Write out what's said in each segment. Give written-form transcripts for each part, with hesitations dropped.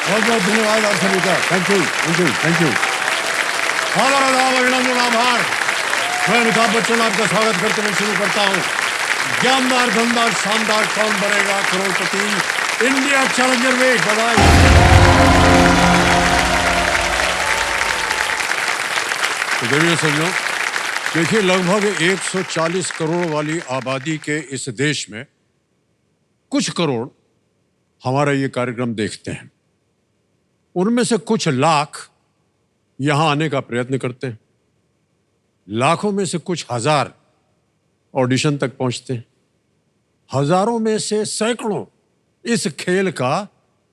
बहुत बहुत धन्यवाद आप सभी का। Thank you, thank you, thank you. आभार, आदाब, अभिनंदन, आभार। मैं अमिताभ बच्चन आपका स्वागत करते हुए शुरू करता हूँ। ज्ञानदार, धनदार, शानदार, कौन बनेगा करोड़पति इंडिया चैलेंजर वीक। बधाई। तो देखिए सज्जनों, देखिए लगभग 140 करोड़ वाली आबादी के इस देश में कुछ करोड़ हमारा ये कार्यक्रम देखते हैं। उनमें से कुछ लाख यहां आने का प्रयत्न करते हैं। लाखों में से कुछ हजार ऑडिशन तक पहुंचते हैं। हजारों में से सैकड़ों इस खेल का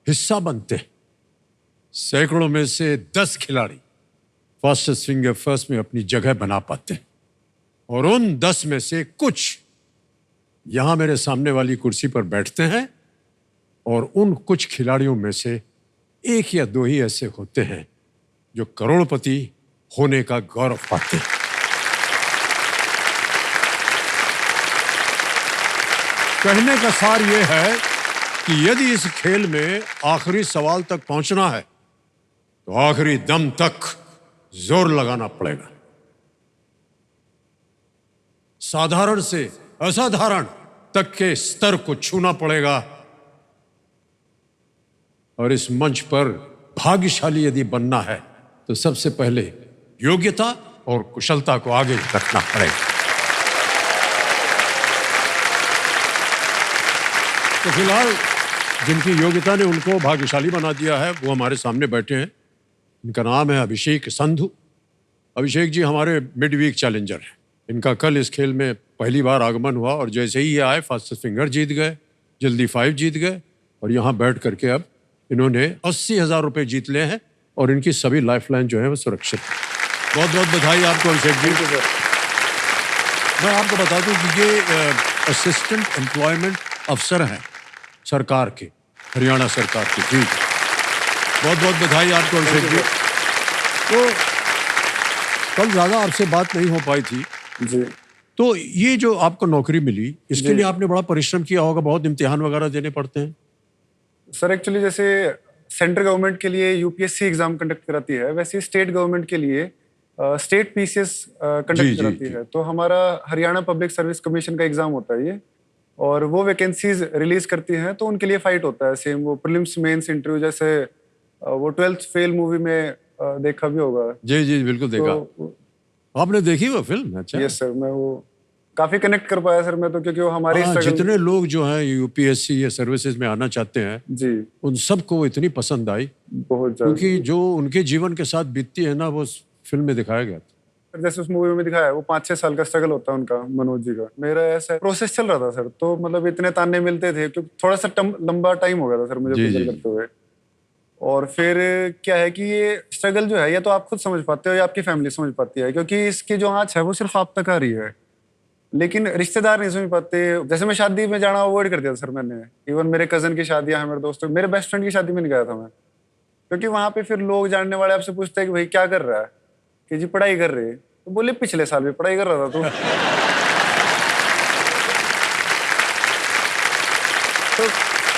हिस्सा बनते हैं। सैकड़ों में से 10 खिलाड़ी फास्टेस्ट फिंगर फर्स्ट में अपनी जगह बना पाते हैं। और उन 10 में से कुछ यहां मेरे सामने वाली कुर्सी पर बैठते हैं। और उन कुछ खिलाड़ियों में से एक या दो ही ऐसे होते हैं जो करोड़पति होने का गौरव पाते हैं। कहने का सार यह है कि यदि इस खेल में आखिरी सवाल तक पहुंचना है तो आखिरी दम तक जोर लगाना पड़ेगा। साधारण से असाधारण तक के स्तर को छूना पड़ेगा। और इस मंच पर भाग्यशाली यदि बनना है तो सबसे पहले योग्यता और कुशलता को आगे रखना पड़ेगा। तो फिलहाल जिनकी योग्यता ने उनको भाग्यशाली बना दिया है वो हमारे सामने बैठे हैं। इनका नाम है अभिषेक संधू। अभिषेक जी हमारे मिड वीक चैलेंजर हैं। इनका कल इस खेल में पहली बार आगमन हुआ और जैसे ही ये आए फास्टेस्ट फिंगर जीत गए, जल्दी 5 जीत गए और यहाँ बैठ करके अब इन्होंने 80,000 रुपये जीत लिए हैं और इनकी सभी लाइफलाइन जो है वो सुरक्षित है। बहुत बहुत बधाई आपको अभिषेक जी। मैं आपको बता दूं कि ये असिस्टेंट एम्प्लॉयमेंट अफसर हैं सरकार के, हरियाणा सरकार के। जी बहुत बहुत बधाई आपको अभिषेक जी। तो कल ज़्यादा आपसे बात नहीं हो पाई थी जी। तो ये जो आपको नौकरी मिली इसके लिए आपने बड़ा परिश्रम किया होगा, बहुत इम्तिहान वगैरह देने पड़ते हैं। सर एक्चुअली जैसे सेंट्रल गवर्नमेंट के लिए यूपीएससी एग्जाम कंडक्ट कराती है, वैसे स्टेट गवर्नमेंट के लिए स्टेट पीसीएस कंडक्ट कराती है। तो हमारा हरियाणा पब्लिक सर्विस कमीशन का एग्जाम होता है ये, और वो वैकेंसीज रिलीज करती हैं तो उनके लिए फाइट होता है। सेम वो प्रीलिम्स मेंस इंटरव्यू, जैसे वो 12th फेल मूवी में देखा भी होगा। जी जी बिल्कुल देखा। आपने देखी वो फिल्म? अच्छा। यस सर, मैं वो काफी कनेक्ट कर पाया सर मैं तो, क्योंकि वो हमारे जितने लोग जो हैं यूपीएससी या सर्विसेज में आना चाहते हैं जी, उन सबको इतनी पसंद आई बहुत ज्यादा, क्योंकि जो उनके जीवन के साथ बीतती है ना वो फिल्म में दिखाया गया था। जैसे उस मूवी में दिखाया है वो 5-6 साल का स्ट्रगल होता है उनका, मनोज जी का। मेरा ऐसा प्रोसेस चल रहा था सर, तो मतलब इतने ताने मिलते थे क्योंकि थोड़ा सा लंबा टाइम हो गया था सर मुझे प्रिपेयर करते हुए। और फिर क्या है कि ये स्ट्रगल जो है ये तो आप खुद समझ पाते हो या आपकी फैमिली समझ पाती है, क्योंकि इसकी जो आँच है वो सिर्फ आप तक आ रही है, लेकिन रिश्तेदार नहीं समझ पाते। जैसे मैं शादी में जाना अवॉइड कर दिया था सर मैंने। इवन मेरे कजन की शादियां हैं, मेरे दोस्तों, मेरे बेस्ट फ्रेंड की शादी में नहीं गया था मैं, क्योंकि वहां पे फिर लोग जानने वाले आपसे पूछते हैं कि भाई क्या कर रहा है, कि जी पढ़ाई कर रहे हैं। तो बोले पिछले साल भी पढ़ाई कर रहा था तो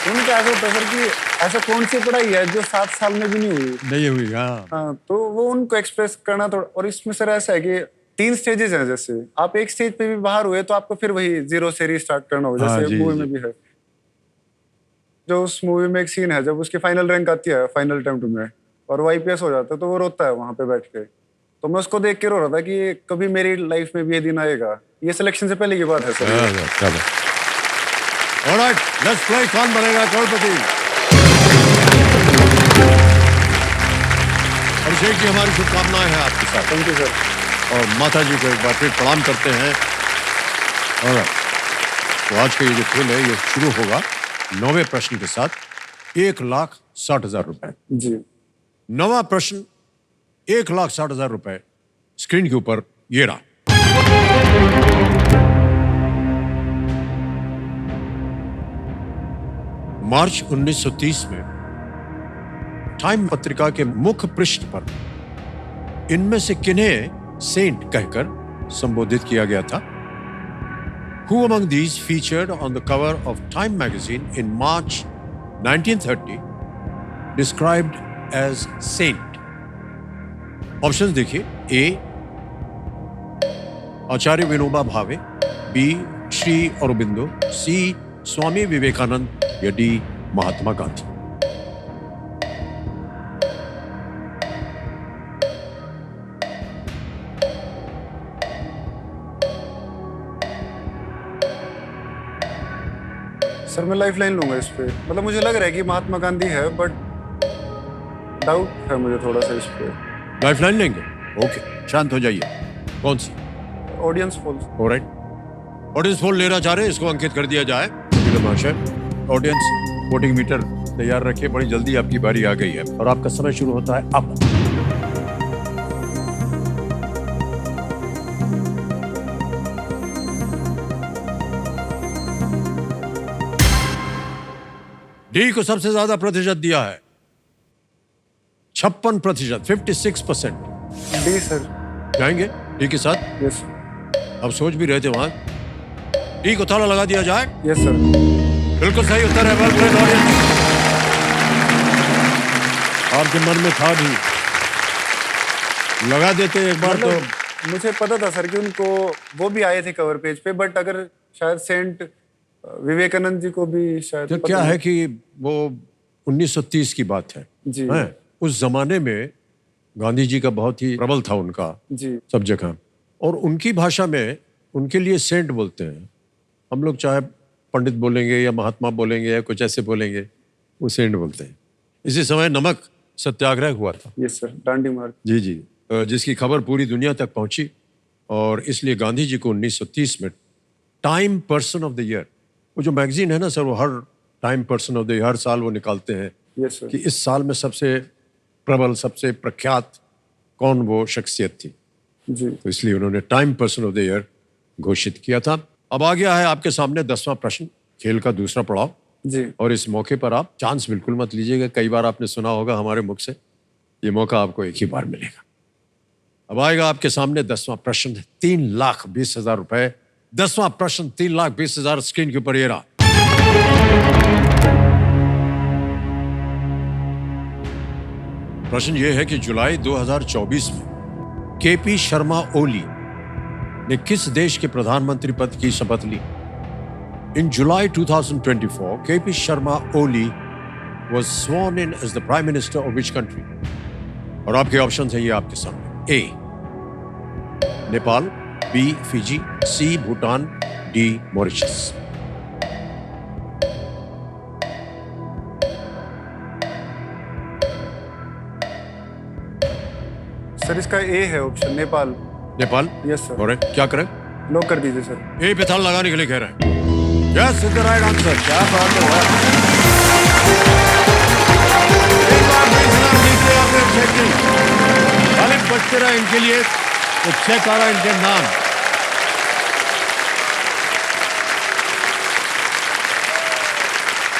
उनका ऐसा होता है सर कि ऐसा कौन सी पढ़ाई है जो 7 साल में भी नहीं हुई। हाँ, तो वो उनको एक्सप्रेस करना थोड़ा। और इसमें सर ऐसा है कि 3 स्टेजेस हैं। जैसे आप एक स्टेज पे भी बाहर हुए तो आपको फिर वही 0 से रीस्टार्ट करना होगा, जैसे मूवी में भी है। जो उस मूवी में एक सीन है जब उसकी फाइनल रैंक आती है फाइनल अटेम्प्ट में और वो आईपीएस हो जाता है, तो वो रोता है वहां पे बैठ के। तो मैं उसको देख के रो रहा था कि कभी मेरी लाइफ में भी ये दिन आएगा। ये सिलेक्शन से पहले की बात है सर। ऑलराइट, लेट्स प्ले कौन बनेगा करोड़पति। अभिषेक जी हमारी शुभकामनाएं हैं आपके साथ। Thank you sir. और माता जी को एक बार फिर प्रणाम करते हैं। और तो आज का ये जो खेल है ये शुरू होगा 9वें प्रश्न के साथ 1,60,000 रुपए। जी। 9वां प्रश्न 1,60,000 रुपए स्क्रीन के ऊपर ये रहा। मार्च 1930 में टाइम पत्रिका के मुख्य पृष्ठ पर इनमें से किन्हें सेंट कहकर संबोधित किया गया था? Who among these featured on the cover of Time magazine in March 1930 described as saint? Options देखिए, A Acharya Vinoba Bhave, B Shri Aurobindo, C Swami Vivekananda या डी महात्मा गांधी। सर मैं लाइफ लाइन लूंगा इस पे। मतलब मुझे लग रहा है कि महात्मा गांधी है, बट डाउट है मुझे थोड़ा सा इस पे। लाइफ लाइन लेंगे? ओके, शांत हो जाइए। कौन सी? Audience poll. Alright, audience poll लेना चाह रहे हैं, इसको अंकित कर दिया जाए। महाशय, ऑडियंस वोटिंग मीटर तैयार रखिए, बड़ी जल्दी आपकी बारी आ गई है और आपका समय शुरू होता है अब। डी को सबसे ज्यादा प्रतिशत दिया है, 56%, 56%। D sir. जाएंगे डी के साथ? यस अब सोच भी रहे थे वहां। डी को ताला लगा दिया जाए? Yes sir. बिल्कुल सही उत्तर है। वेल प्लेड ऑडियंस, आपके मन में था भी, लगा देते एक बार तो। मतलब मुझे पता था सर कि उनको वो भी आए थे कवर पेज पे, बट अगर शायद सेंट विवेकानंद जी को भी शायद तो क्या है कि वो 1930 की बात है जी। उस जमाने में गांधी जी का बहुत ही प्रबल था उनका जी सब जगह, और उनकी भाषा में उनके लिए सेंट बोलते हैं। हम लोग चाहे पंडित बोलेंगे या महात्मा बोलेंगे या कुछ ऐसे बोलेंगे, वो सेंट बोलते हैं। इसी समय नमक सत्याग्रह हुआ था। यस सर, डांडी मार्च। जी जी, जिसकी खबर पूरी दुनिया तक पहुंची, और इसलिए गांधी जी को 1930 में Time person of the year, वो जो मैगजीन है ना सर, वो हर Time person of the year हर साल वो निकालते हैं यस सर। कि इस साल में सबसे प्रबल, सबसे प्रख्यात कौन वो शख्सियत थी। जी तो इसलिए उन्होंने time person of the year घोषित किया था। अब आ गया है आपके सामने 10वां प्रश्न, खेल का दूसरा पड़ाव। जी और इस मौके पर आप चांस बिल्कुल मत लीजिएगा। कई बार आपने सुना होगा हमारे मुख से, ये मौका आपको एक ही बार मिलेगा। अब आएगा आपके सामने 10वां प्रश्न, 3,20,000 रुपए। 10वां प्रश्न 3,20,000 स्क्रीन के ऊपर ये रहा। प्रश्न ये है कि जुलाई 2024 में केपी शर्मा ओली ने किस देश के प्रधानमंत्री पद की शपथ ली? In July 2024, KP Sharma Oli was sworn in as the Prime Minister of which country? और आपके ऑप्शन है ये आपके सामने। ए नेपाल, बी फिजी, सी भूटान, डी मॉरिशस। सर इसका ए है option, Nepal. Nepal? Yes sir. और क्या करें? लॉक कर दीजिए सर। ए पे ताला लगाने के लिए कह रहे हैं। Yes, is the right answer. क्या बात है। एक बार फिर से नाम देखते हैं आपने चेक की। तालिब बजते रहे इनके लिए, तो चेक आ रहा है इनके नाम।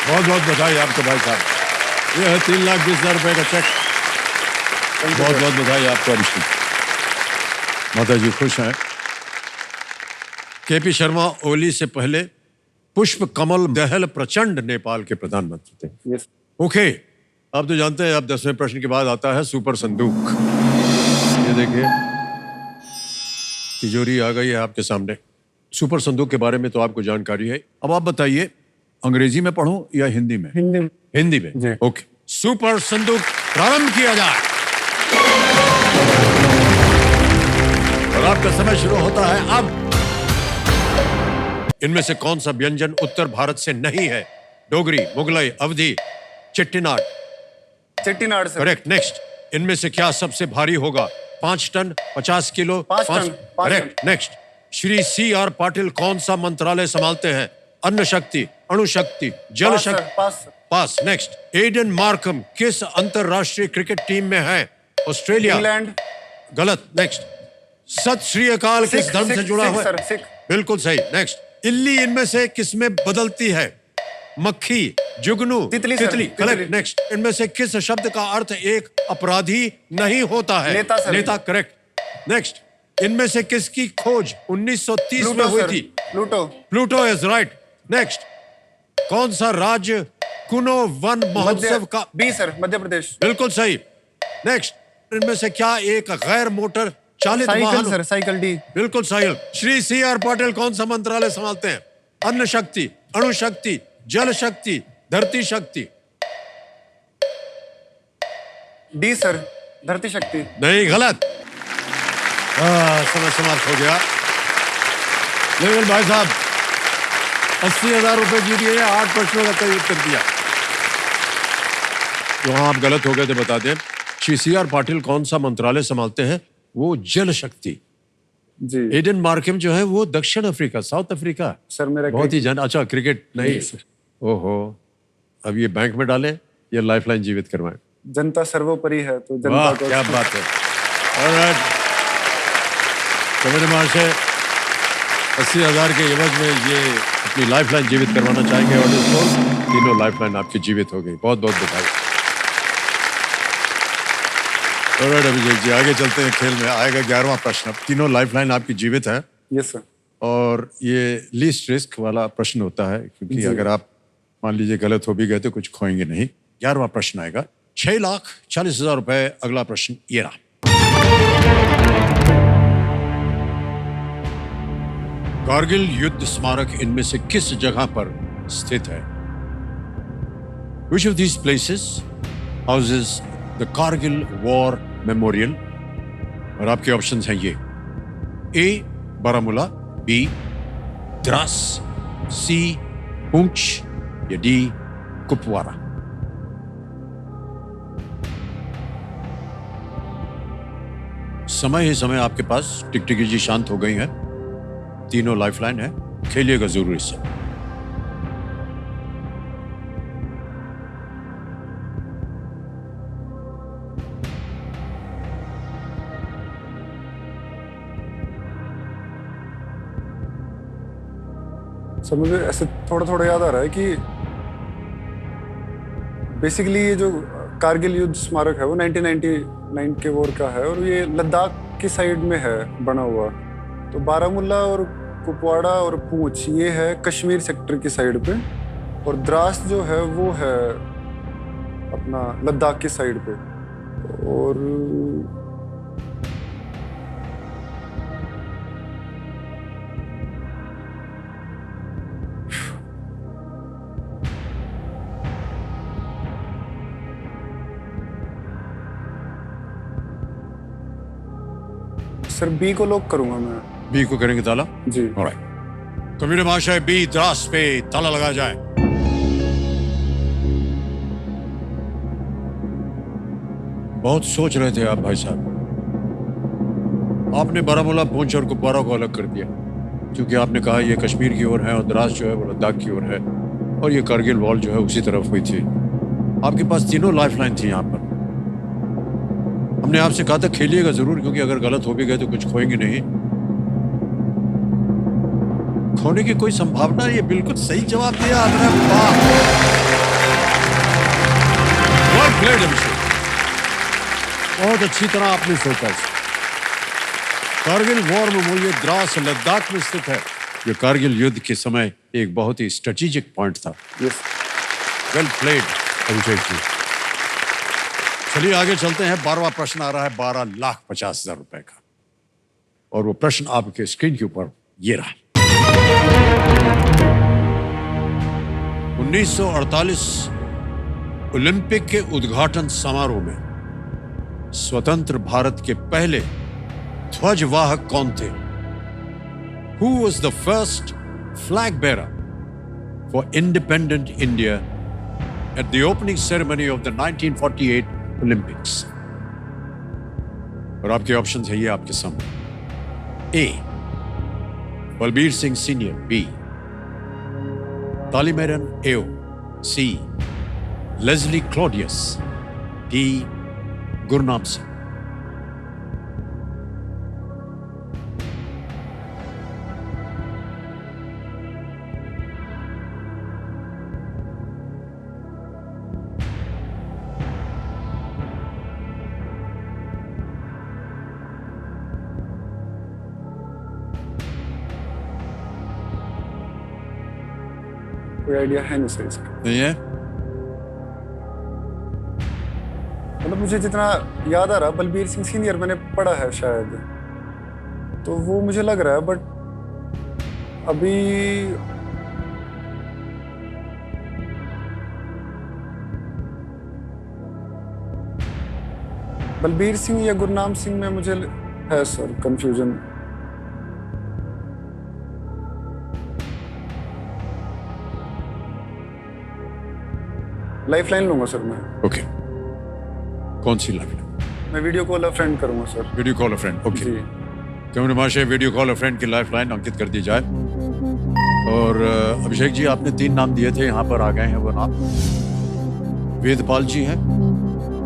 बहुत बहुत बधाई आपको भाई साहब। ये है 3,20,000 रुपए का चेक। बहुत बहुत बधाई आपको अभिषेक। माता जी खुश हैं। केपी शर्मा ओली से पहले पुष्प कमल दहल प्रचंड नेपाल के प्रधानमंत्री थे। यस। ओके, अब तो जानते हैं, अब 10वें प्रश्न के बाद आता है सुपर संदूक। ये देखिए, तिजोरी आ गई है आपके सामने। सुपर संदूक के बारे में तो आपको जानकारी है। अब आप बताइए, अंग्रेजी में पढ़ूं या हिंदी में? हिंदी में। हिंदी में? जी। ओके, सुपर संदूक प्रारंभ किया जाए और आपका समय शुरू होता है अब। इनमें से कौन सा व्यंजन उत्तर भारत से नहीं है? Dogri, Mughlai, Awadhi, Chettinad? Chettinad sir. Correct. Next, इनमें से क्या सबसे भारी होगा? 5 ton, 50 kilo? 5 ton. Correct. Next, Shri C.R. Patil कौन सा मंत्रालय संभालते हैं? अन्न शक्ति, अणु शक्ति, जल शक्ति? पास। पास। नेक्स्ट, एडन मार्कम किस अंतरराष्ट्रीय क्रिकेट टीम में है? ऑस्ट्रेलिया? इंग्लैंड। गलत। नेक्स्ट, सत श्री अकाल किस धर्म से जुड़ा हुआ है? सर, सिख। बिल्कुल सही। नेक्स्ट, इल्ली इनमें से किसमें बदलती है? मक्खी, जुगनू, तितली सर, तितली? तितली। करेक्ट। नेक्स्ट, इनमें से किस शब्द का अर्थ एक अपराधी नहीं होता है? नेता सर। नेता। करेक्ट। नेक्स्ट, इनमें से किसकी खोज 1930 में प्लूटो हुई सर। थी? Pluto. Pluto is right. Next, कौन सा राज्य कुनो वन महोत्सव का बी सर, मध्य प्रदेश। बिल्कुल सही। नेक्स्ट, इनमें से क्या एक गैर मोटर चालित साइकिल वाहन? Sir, cycle D. बिल्कुल सही। श्री सी आर पाटिल कौन सा मंत्रालय संभालते हैं? अन्न शक्ति, अणु शक्ति, जल शक्ति, धरती शक्ति। डी सर, धरती शक्ति। नहीं, गलत। समय समाप्त हो गया। लेकिन भाई साहब 80,000 रुपए जीत गए, 8 प्रश्नों का सही उत्तर दिया। वहां आप गलत हो गए थे, बता दें। श्री सी आर पाटिल कौन सा मंत्रालय संभालते हैं? वो जल शक्ति। जी एडन मार्कम जो है वो दक्षिण अफ्रीका, साउथ अफ्रीका। सर, मेरा बहुत ही अच्छा, क्रिकेट नहीं। ओहो, अब ये बैंक में डालें या लाइफलाइन जीवित करवाएं? जनता सर्वोपरि है, तो जनता वाह, को। क्या बात है। ऑलराइट, तो मेरे महाशय 80,000 के एवज में ये अपनी लाइफलाइन जीवित करवाना चाहेंगे और तीनों लाइफलाइन आपकी जीवित हो गई। बहुत बहुत बधाई। ऑलराइट अभिषेक जी, आगे चलते हैं। खेल में आएगा 11वां प्रश्न। तीनों लाइफलाइन आपकी जीवित है यस सर। और ये लीस्ट रिस्क वाला प्रश्न होता है, क्योंकि अगर आप मान लीजिए गलत हो भी गए तो कुछ खोएंगे नहीं। 11वां प्रश्न आएगा, 6,40,000 रुपए। अगला प्रश्न ये रहा। कारगिल युद्ध स्मारक इनमें से किस जगह पर स्थित है? Which of these places houses the Kargil War Memorial? और आपके ऑप्शंस हैं ये: ए बारामूला, बी द्रास, सी पुंछ या डी कुपवारा। समय ही समय आपके पास। टिकटिकी जी शांत हो गई है। तीनों लाइफलाइन है, खेलिएगा जरूर इससे। सर, मुझे ऐसे थोड़ा थोड़ा याद आ रहा है कि बेसिकली ये जो कारगिल युद्ध स्मारक है वो 1999 के वॉर का है और ये लद्दाख की साइड में है बना हुआ। तो बारामूला और कुपवाड़ा और पूंछ ये है कश्मीर सेक्टर की साइड पे, और द्रास जो है वो है अपना लद्दाख की साइड पे। और सर, बी को लॉक करूंगा मैं। बी को करेंगे ताला? जी। ऑलराइट, तो मेरे महाशय बी द्रास पे ताला लगा जाए। बहुत सोच रहे थे आप भाई साहब। आपने बारामूला, पूंछ और कुपवारा को अलग कर दिया, क्योंकि आपने कहा ये कश्मीर की ओर है और द्रास जो है वो लद्दाख की ओर है, और ये कारगिल वॉर जो है उसी तरफ हुई थी। आपके पास तीनों लाइफलाइन थी यहाँ पर। हमने आपसे कहा था खेलिएगा जरूर, क्योंकि अगर गलत हो भी गए तो कुछ खोएंगे नहीं। खोने की कोई संभावना? ये बिल्कुल सही जवाब दिया आपने। वेल प्लेड अभिषेक, बहुत अच्छी तरह आपने सोचा। कारगिल वॉर मेमोरियल द्रास लद्दाख में स्थित है, जो कारगिल युद्ध के समय एक बहुत ही स्ट्रेटेजिक पॉइंट था। Yes. Well played Abhishek ji. चलिए आगे चलते हैं। 12वां प्रश्न आ रहा है 12,50,000 रुपए का, और वो प्रश्न आपके स्क्रीन के ऊपर ये रहा। 1948 ओलंपिक के उद्घाटन समारोह में स्वतंत्र भारत के पहले ध्वजवाहक कौन थे? Who was the first flag bearer for independent India at the opening ceremony of the 1948 Olympics? और आपके ऑप्शंस है ये आपके सामने। A Balbir Singh senior, B Talimeren Ao, C Leslie Claudius, D Gurnam Singh. कोई आइडिया है नहीं सर इसका। नहीं है? मतलब मुझे जितना याद आ रहा, बलबीर सिंह सीनियर मैंने पढ़ा है शायद, तो वो मुझे लग रहा है, बट अभी बलबीर सिंह या गुरनाम सिंह में मुझे है सर कंफ्यूजन। लाइफलाइन लूंगा सर मैं। ओके, कौन सी लाइफ? मैं वीडियो कॉल अ फ्रेंड करूंगा sir. Video call a friend. Okay, जी कैमरे माशे वीडियो कॉल अ फ्रेंड की लाइफ लाइन अंकित कर दी जाए। और अभिषेक जी, आपने 3 नाम दिए थे, यहाँ पर आ गए हैं वो नाम। वेदपाल जी हैं,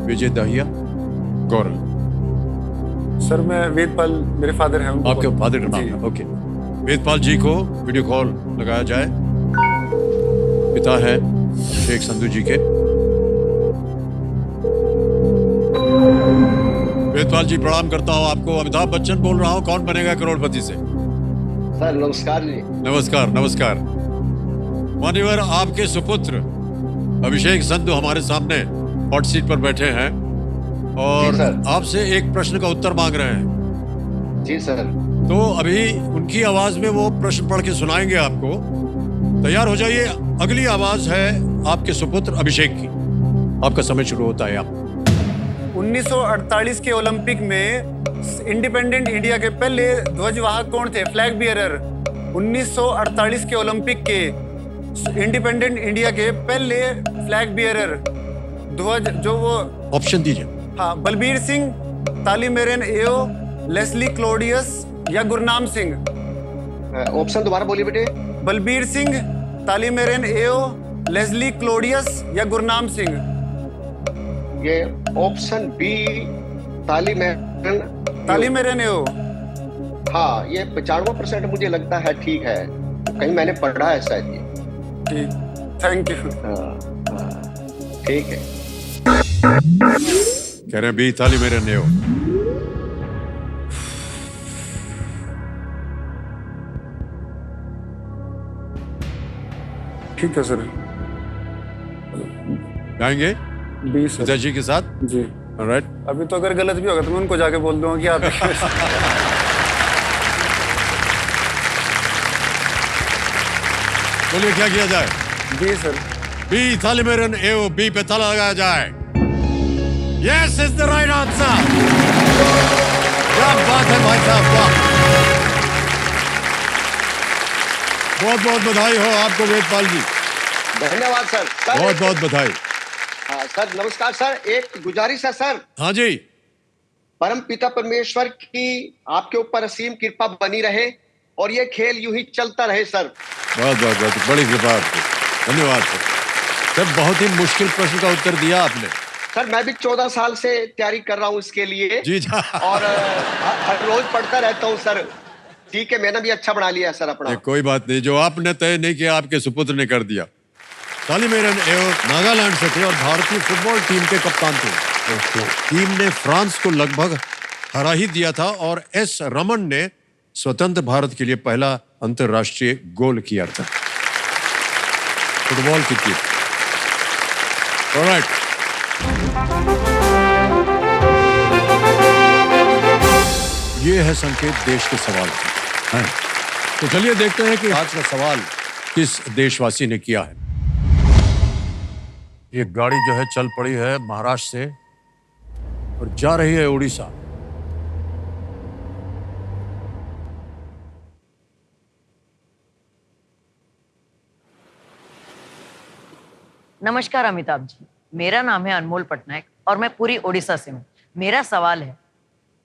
विजय दहिया, गौरव। सर मैं वेदपाल, मेरे फादर हैं उनको आपके कॉल- फादर का नाम जी। है। ओके, वेदपाल जी को वीडियो कॉल लगाया जाए। पिता है अभिषेक संधू जी के। वेदपाल जी, प्रणाम करता हूँ आपको। अमिताभ बच्चन बोल रहा हूँ, कौन बनेगा करोड़पति से। सर नमस्कार जी। नमस्कार नमस्कार। मान्यवर, आपके सुपुत्र अभिषेक संधू हमारे सामने हॉट सीट पर बैठे हैं और जी सर। आपसे एक प्रश्न का उत्तर मांग रहे हैं। जी सर। तो अभी उनकी आवाज में वो प्रश्न पढ़ के सुनाएंगे आपको। तैयार हो जाइए। अगली आवाज है आपके सुपुत्र अभिषेक की। आपका समय शुरू होता है। आप 1948 के ओलंपिक में इंडिपेंडेंट इंडिया के पहले ध्वजवाहक कौन थे, फ्लैग बियरर? 1948 के ओलंपिक के इंडिपेंडेंट इंडिया के पहले फ्लैग बियरर, ध्वज जो वो, ऑप्शन दीजिए। हाँ, बलबीर सिंह, तालीमेरन एओ, लेस्ली क्लोडियस या गुरनाम सिंह? ऑप्शन दोबारा बोलिए बेटे। बलबीर सिंह, तालीमेरन एओ, लेस्ली क्लोडियस या गुरनाम सिंह? ये ऑप्शन बी तालीमेरन। तालीमेरन एओ। हाँ, ये 95% मुझे लगता है ठीक है, कहीं मैंने पढ़ा है शायद ये। ठीक, थैंक यू। ठीक है। कह रहे हैं बी, तालीमेरन एओ। ठीक है सर, जाएंगे 20 पिताजी के साथ। जी। ऑलराइट। अभी तो अगर गलत भी होगा तो मैं उनको जाके बोल दूंगा कि आप बोलिए क्या किया जाए। जी सर। बी, तालीमेरन एओ, बी पे ताला लगाया जाए। Yes is the right answer. क्या बात है भाई साहब, वाह। बहुत बहुत बधाई हो आपको वेदपाल जी, धन्यवाद सर। बहुत बहुत बधाई। हाँ, सर नमस्कार सर। एक गुजारिश है सर, हाँ जी। परम पिता परमेश्वर की आपके ऊपर असीम कृपा बनी रहे और ये खेल यूं ही चलता रहे सर। बहुत बहुत बहुत बड़ी कृपा आपकी, धन्यवाद सर। सर, बहुत ही मुश्किल प्रश्न का उत्तर दिया आपने। सर मैं भी 14 साल से तैयारी कर रहा हूँ इसके लिए। जी जी। और हर रोज पढ़ता रहता हूँ सर। ठीक है, मैंने भी अच्छा बना लिया सर अपना। ये कोई बात नहीं, जो आपने तय नहीं किया आपके सुपुत्र ने कर दिया। तालीमेरन एओ नागालैंड से थे और भारतीय फुटबॉल टीम के कप्तान थे। टीम ने फ्रांस को लगभग हरा ही दिया था और एस रमन ने स्वतंत्र भारत के लिए पहला अंतरराष्ट्रीय गोल किया था फुटबॉल की टीम। ऑलराइट, ये है संकेत देश के सवाल का। हैं। तो चलिए देखते हैं कि आज का सवाल किस देशवासी ने किया है। ये गाड़ी जो है चल पड़ी है महाराष्ट्र से और जा रही है उड़ीसा। नमस्कार अमिताभ जी, मेरा नाम है अनमोल पटनायक और मैं पूरी ओडिशा से हूँ। मेरा सवाल है,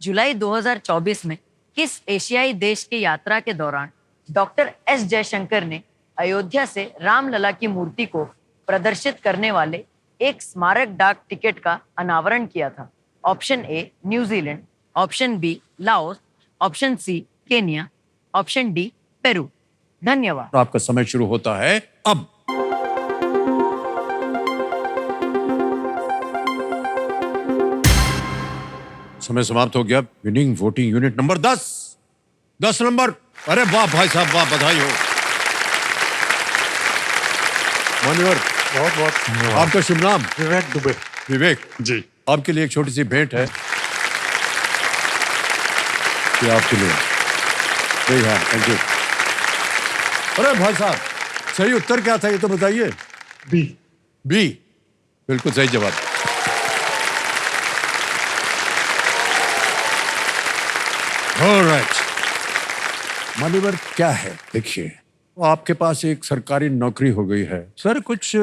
जुलाई 2024 में किस एशियाई देश की यात्रा के दौरान डॉक्टर एस जयशंकर ने अयोध्या से रामलला की मूर्ति को प्रदर्शित करने वाले एक स्मारक डाक टिकट का अनावरण किया था? Option A New Zealand, option B Laos, option C Kenya, option D Peru. धन्यवाद। आपका समय शुरू होता है अब। समय समाप्त हो गया। Winning voting unit number 10 number. अरे वाह भाई साहब, वाह, बधाई हो। मान्यवर, बहुत बहुत धन्यवाद। आपका शुभ नाम? विवेक दुबे। विवेक जी। आपके लिए एक छोटी सी भेंट है, ये आपके लिए। Thank you. अरे भाई साहब, सही उत्तर क्या था ये तो बताइए। बी। बी, बिल्कुल सही जवाब। ऑलराइट, मान्यवर क्या है, देखिए आपके पास एक सरकारी नौकरी हो गई है सर, कुछ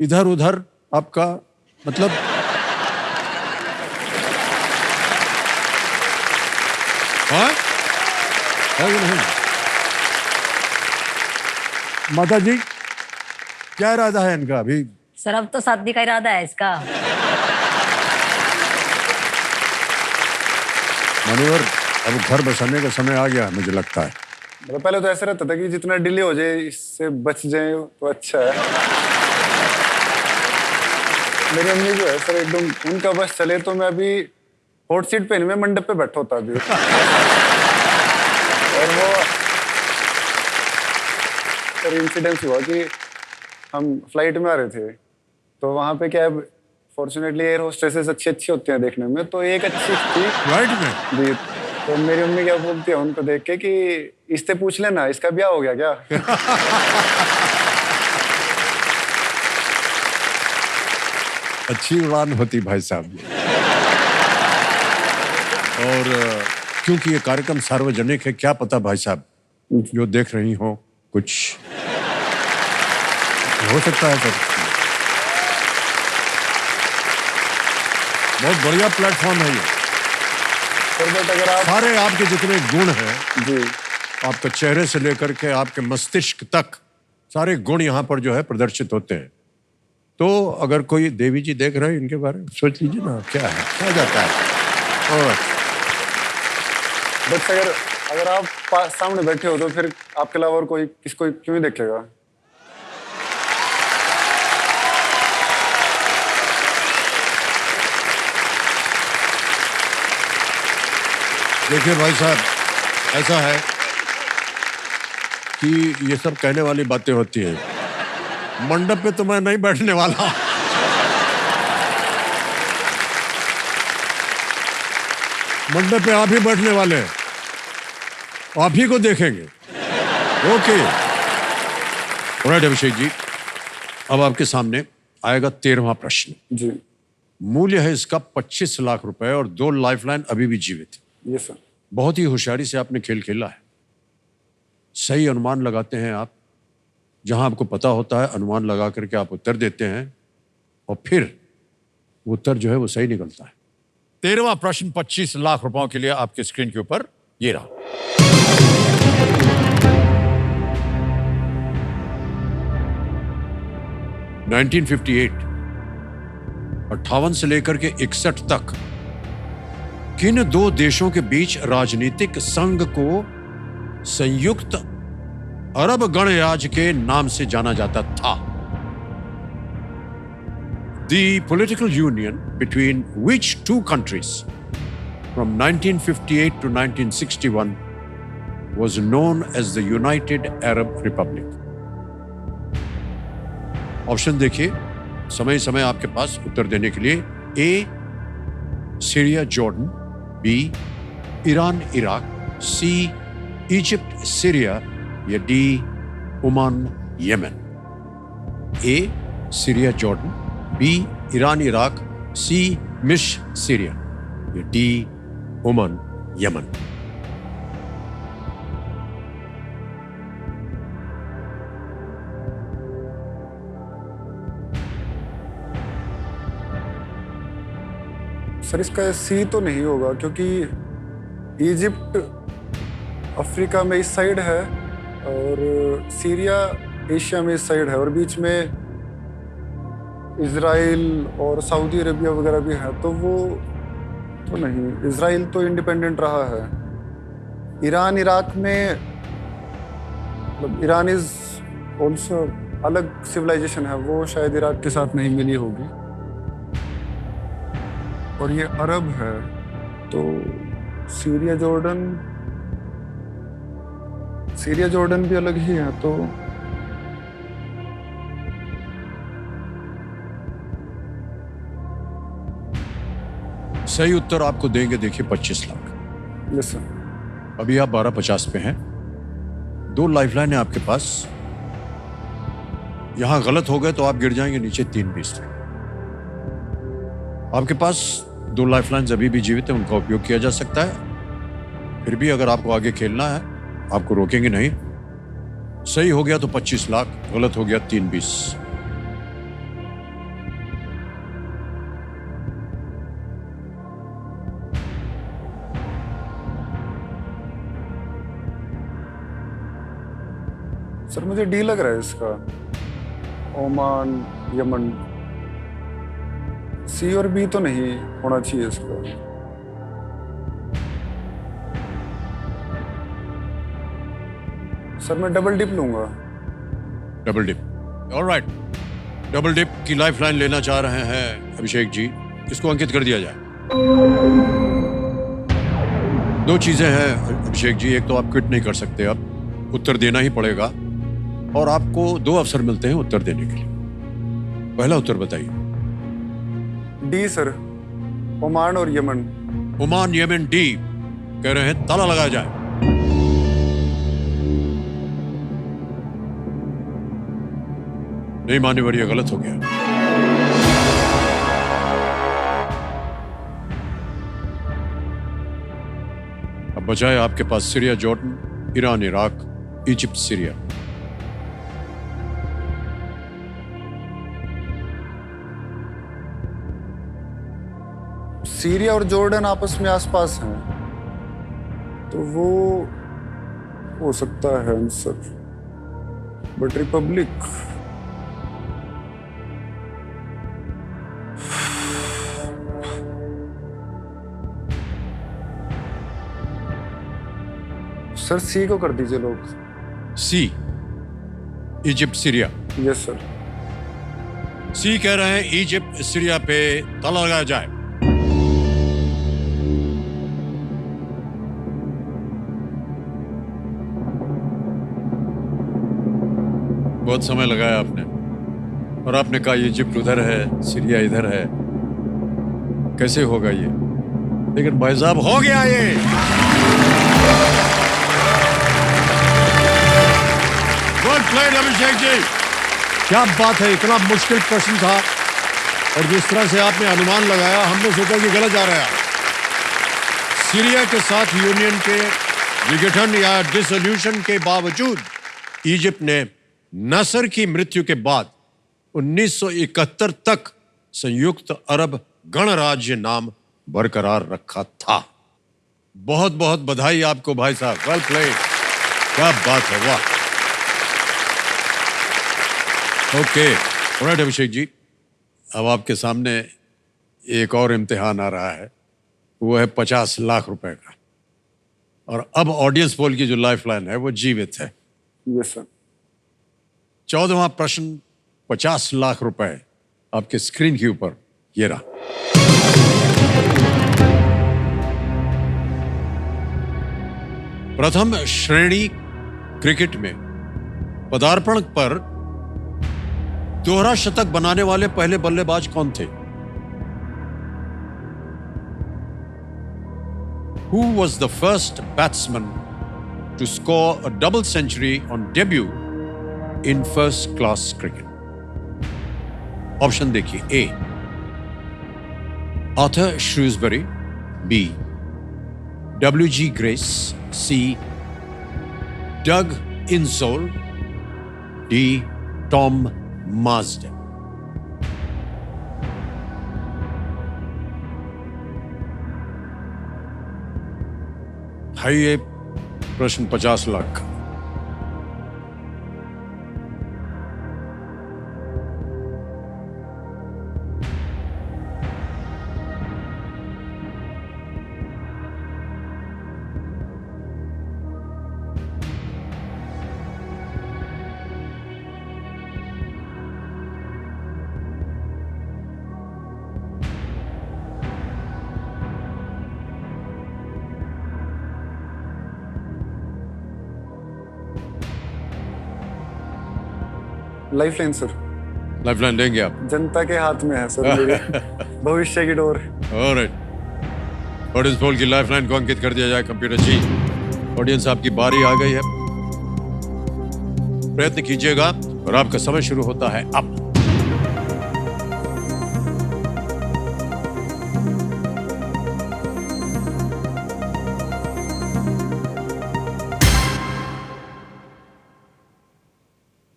इधर उधर आपका मतलब हाँ है कि नहीं? माता जी क्या इरादा है इनका अभी? सर अब तो शादी का इरादा है इसका। मान्यवर, अब घर बसाने का समय आ गया मुझे लगता है। मतलब पहले तो ऐसा रहता था कि जितना डिले हो जाए इससे बच जाए तो अच्छा है। मेरी अम्मी जो है सर एकदम, उनका बस चले तो मैं अभी हॉट सीट पे नहीं, मैं मंडप पे बैठा होता अभी। और वो सर इंसिडेंस हुआ कि हम फ्लाइट में आ रहे थे, तो वहाँ पे क्या है, फॉर्चुनेटली एयर होस्टेसेस अच्छी अच्छी होती हैं देखने में, तो एक अच्छी थी राइट में जी। तो मेरी मम्मी क्या बोलती है उनको देख के कि इससे पूछ लेना इसका ब्याह हो गया क्या। अच्छी उड़ान होती भाई साहब। और क्योंकि ये कार्यक्रम सार्वजनिक है, क्या पता भाई साहब जो देख रही हो कुछ हो सकता है सर। बहुत बढ़िया प्लेटफॉर्म है ये सर बट अगर आप सारे आपके जितने गुण हैं, जी आपके चेहरे से लेकर के आपके मस्तिष्क तक सारे गुण यहाँ पर जो है प्रदर्शित होते हैं। तो अगर कोई देवी जी देख रहे हैं इनके बारे में सोच लीजिए ना क्या है, क्या जाता है। और बट अगर आप सामने बैठे हो तो फिर आपके अलावा और कोई किसको क्यों ही देखेगा। देखिए भाई साहब, ऐसा है कि ये सब कहने वाली बातें होती हैं। मंडप पे तो मैं नहीं बैठने वाला। मंडप पे आप ही बैठने वाले हैं, आप ही को देखेंगे। ओके राइट अभिषेक जी, अब आपके सामने आएगा 13वां प्रश्न। जी मूल्य है इसका 25 लाख रुपए और 2 लाइफलाइन अभी भी जीवित। ये सर बहुत ही होशियारी से आपने खेल खेला है। सही अनुमान लगाते हैं आप, जहां आपको पता होता है अनुमान लगा करके आप उत्तर देते हैं और फिर उत्तर जो है वो सही निकलता है। 13वां प्रश्न 25 लाख रुपयों के लिए आपके स्क्रीन के ऊपर ये रहा। नाइनटीन 58 से लेकर के 61 तक किन 2 देशों के बीच राजनीतिक संघ को संयुक्त अरब गणराज्य के नाम से जाना जाता था? The political union between which 2 countries from 1958 to 1961 was known as the United Arab Republic? Option देखिए, समय समय आपके पास उत्तर देने के लिए। A Syria Jordan, B Iran Iraq, C Egypt Syria या D Oman Yemen. A Syria Jordan, B Iran Iraq, C मिस्र सीरिया या डी ओमान यमन। सर इसका सी तो नहीं होगा, क्योंकि इजिप्ट अफ्रीका में इस साइड है और सीरिया एशिया में इस साइड है, और बीच में इजराइल और सऊदी अरेबिया वगैरह भी है, तो वो तो नहीं। इजराइल तो इंडिपेंडेंट रहा है। ईरान इराक में मतलब ईरान इज ऑल्सो अलग सिविलाइजेशन है, वो शायद इराक के साथ नहीं मिली होगी। और ये अरब है, तो सीरिया जॉर्डन भी अलग ही है। तो सही उत्तर आपको देंगे, देखिए 25 लाख। Yes sir. अभी आप 1250 पे हैं। 2 लाइफलाइन है आपके पास। यहां गलत हो गए तो आप गिर जाएंगे नीचे 320 पे। आपके पास 2 लाइफलाइंस अभी भी जीवित है, उनका उपयोग किया जा सकता है। फिर भी अगर आपको आगे खेलना है, आपको रोकेंगे नहीं। सही हो गया तो 25 लाख, गलत हो गया 320। सर मुझे डी लग रहा है इसका, ओमान यमन। सी और बी तो नहीं होना चाहिए इसका। सर मैं डबल डिप लूंगा। Double dip, alright. Double dip की लाइफलाइन लेना चाह रहे हैं अभिषेक जी, इसको अंकित कर दिया जाए। 2 चीजें हैं अभिषेक जी, एक तो आप क्विट नहीं कर सकते, अब उत्तर देना ही पड़ेगा और आपको 2 अवसर मिलते हैं उत्तर देने के लिए। पहला उत्तर बताइए। डी सर, ओमान और यमन। ओमान यमन डी कह रहे हैं, ताला लगाया जाए। नहीं मान्यवर, यह गलत हो गया। अब बचाए आपके पास Syria, Jordan, Iran, Iraq, Egypt, Syria. Syria और जॉर्डन आपस में आसपास हैं, तो वो हो सकता है answer. But republic, sir C को कर दीजिए लोग। C, Egypt, Syria. Yes sir. C कह रहे हैं इजिप्ट, सीरिया पे ताला लगाया जाए। बहुत समय लगाया आपने, और आपने कहा इजिप्ट उधर है, सीरिया इधर है, कैसे होगा ये? लेकिन भाई साहब हो गया ये। गुड प्लेड अभिषेक जी, क्या बात है। इतना मुश्किल प्रश्न था और जिस तरह से आपने अनुमान लगाया, हमने सोचा कि गलत जा रहा है। सीरिया के साथ यूनियन के विघटन या डिसोल्यूशन के बावजूद इजिप्ट ने नसर की मृत्यु के बाद 1971 तक संयुक्त अरब गणराज्य नाम बरकरार रखा था। बहुत बहुत बधाई आपको भाई साहब, वेल प्लेड, क्या बात है, वाह। ओके, ऑलराइट अभिषेक जी, अब आपके सामने एक और इम्तिहान आ रहा है, वो है 50 लाख रुपए का। और अब ऑडियंस पोल की जो लाइफलाइन है वो जीवित है। Yes sir. 14वां प्रश्न, 50 लाख रुपए आपके स्क्रीन के ऊपर, ये रहा। प्रथम श्रेणी क्रिकेट में पदार्पण पर दोहरा शतक बनाने वाले पहले बल्लेबाज कौन थे? Who was the first batsman to score a double century on debut in first class cricket? Option देखिए। ए आर्थर श्रूसबरी, बी W.G. ग्रेस, सी डग इंसोल, डी टॉम मास्ड। है ये प्रश्न 50 लाख का। Lifeline sir. लाइफलाइन लेंगे आप? जनता के हाथ में है सर, मेरे भविष्य की डोर। ऑलराइट, ऑडियंस पोल की लाइफलाइन को अंकित कर दिया जाए कंप्यूटर जी। ऑडियंस आपकी बारी आ गई है, प्रयत्न कीजिएगा और आपका समय शुरू होता है अब।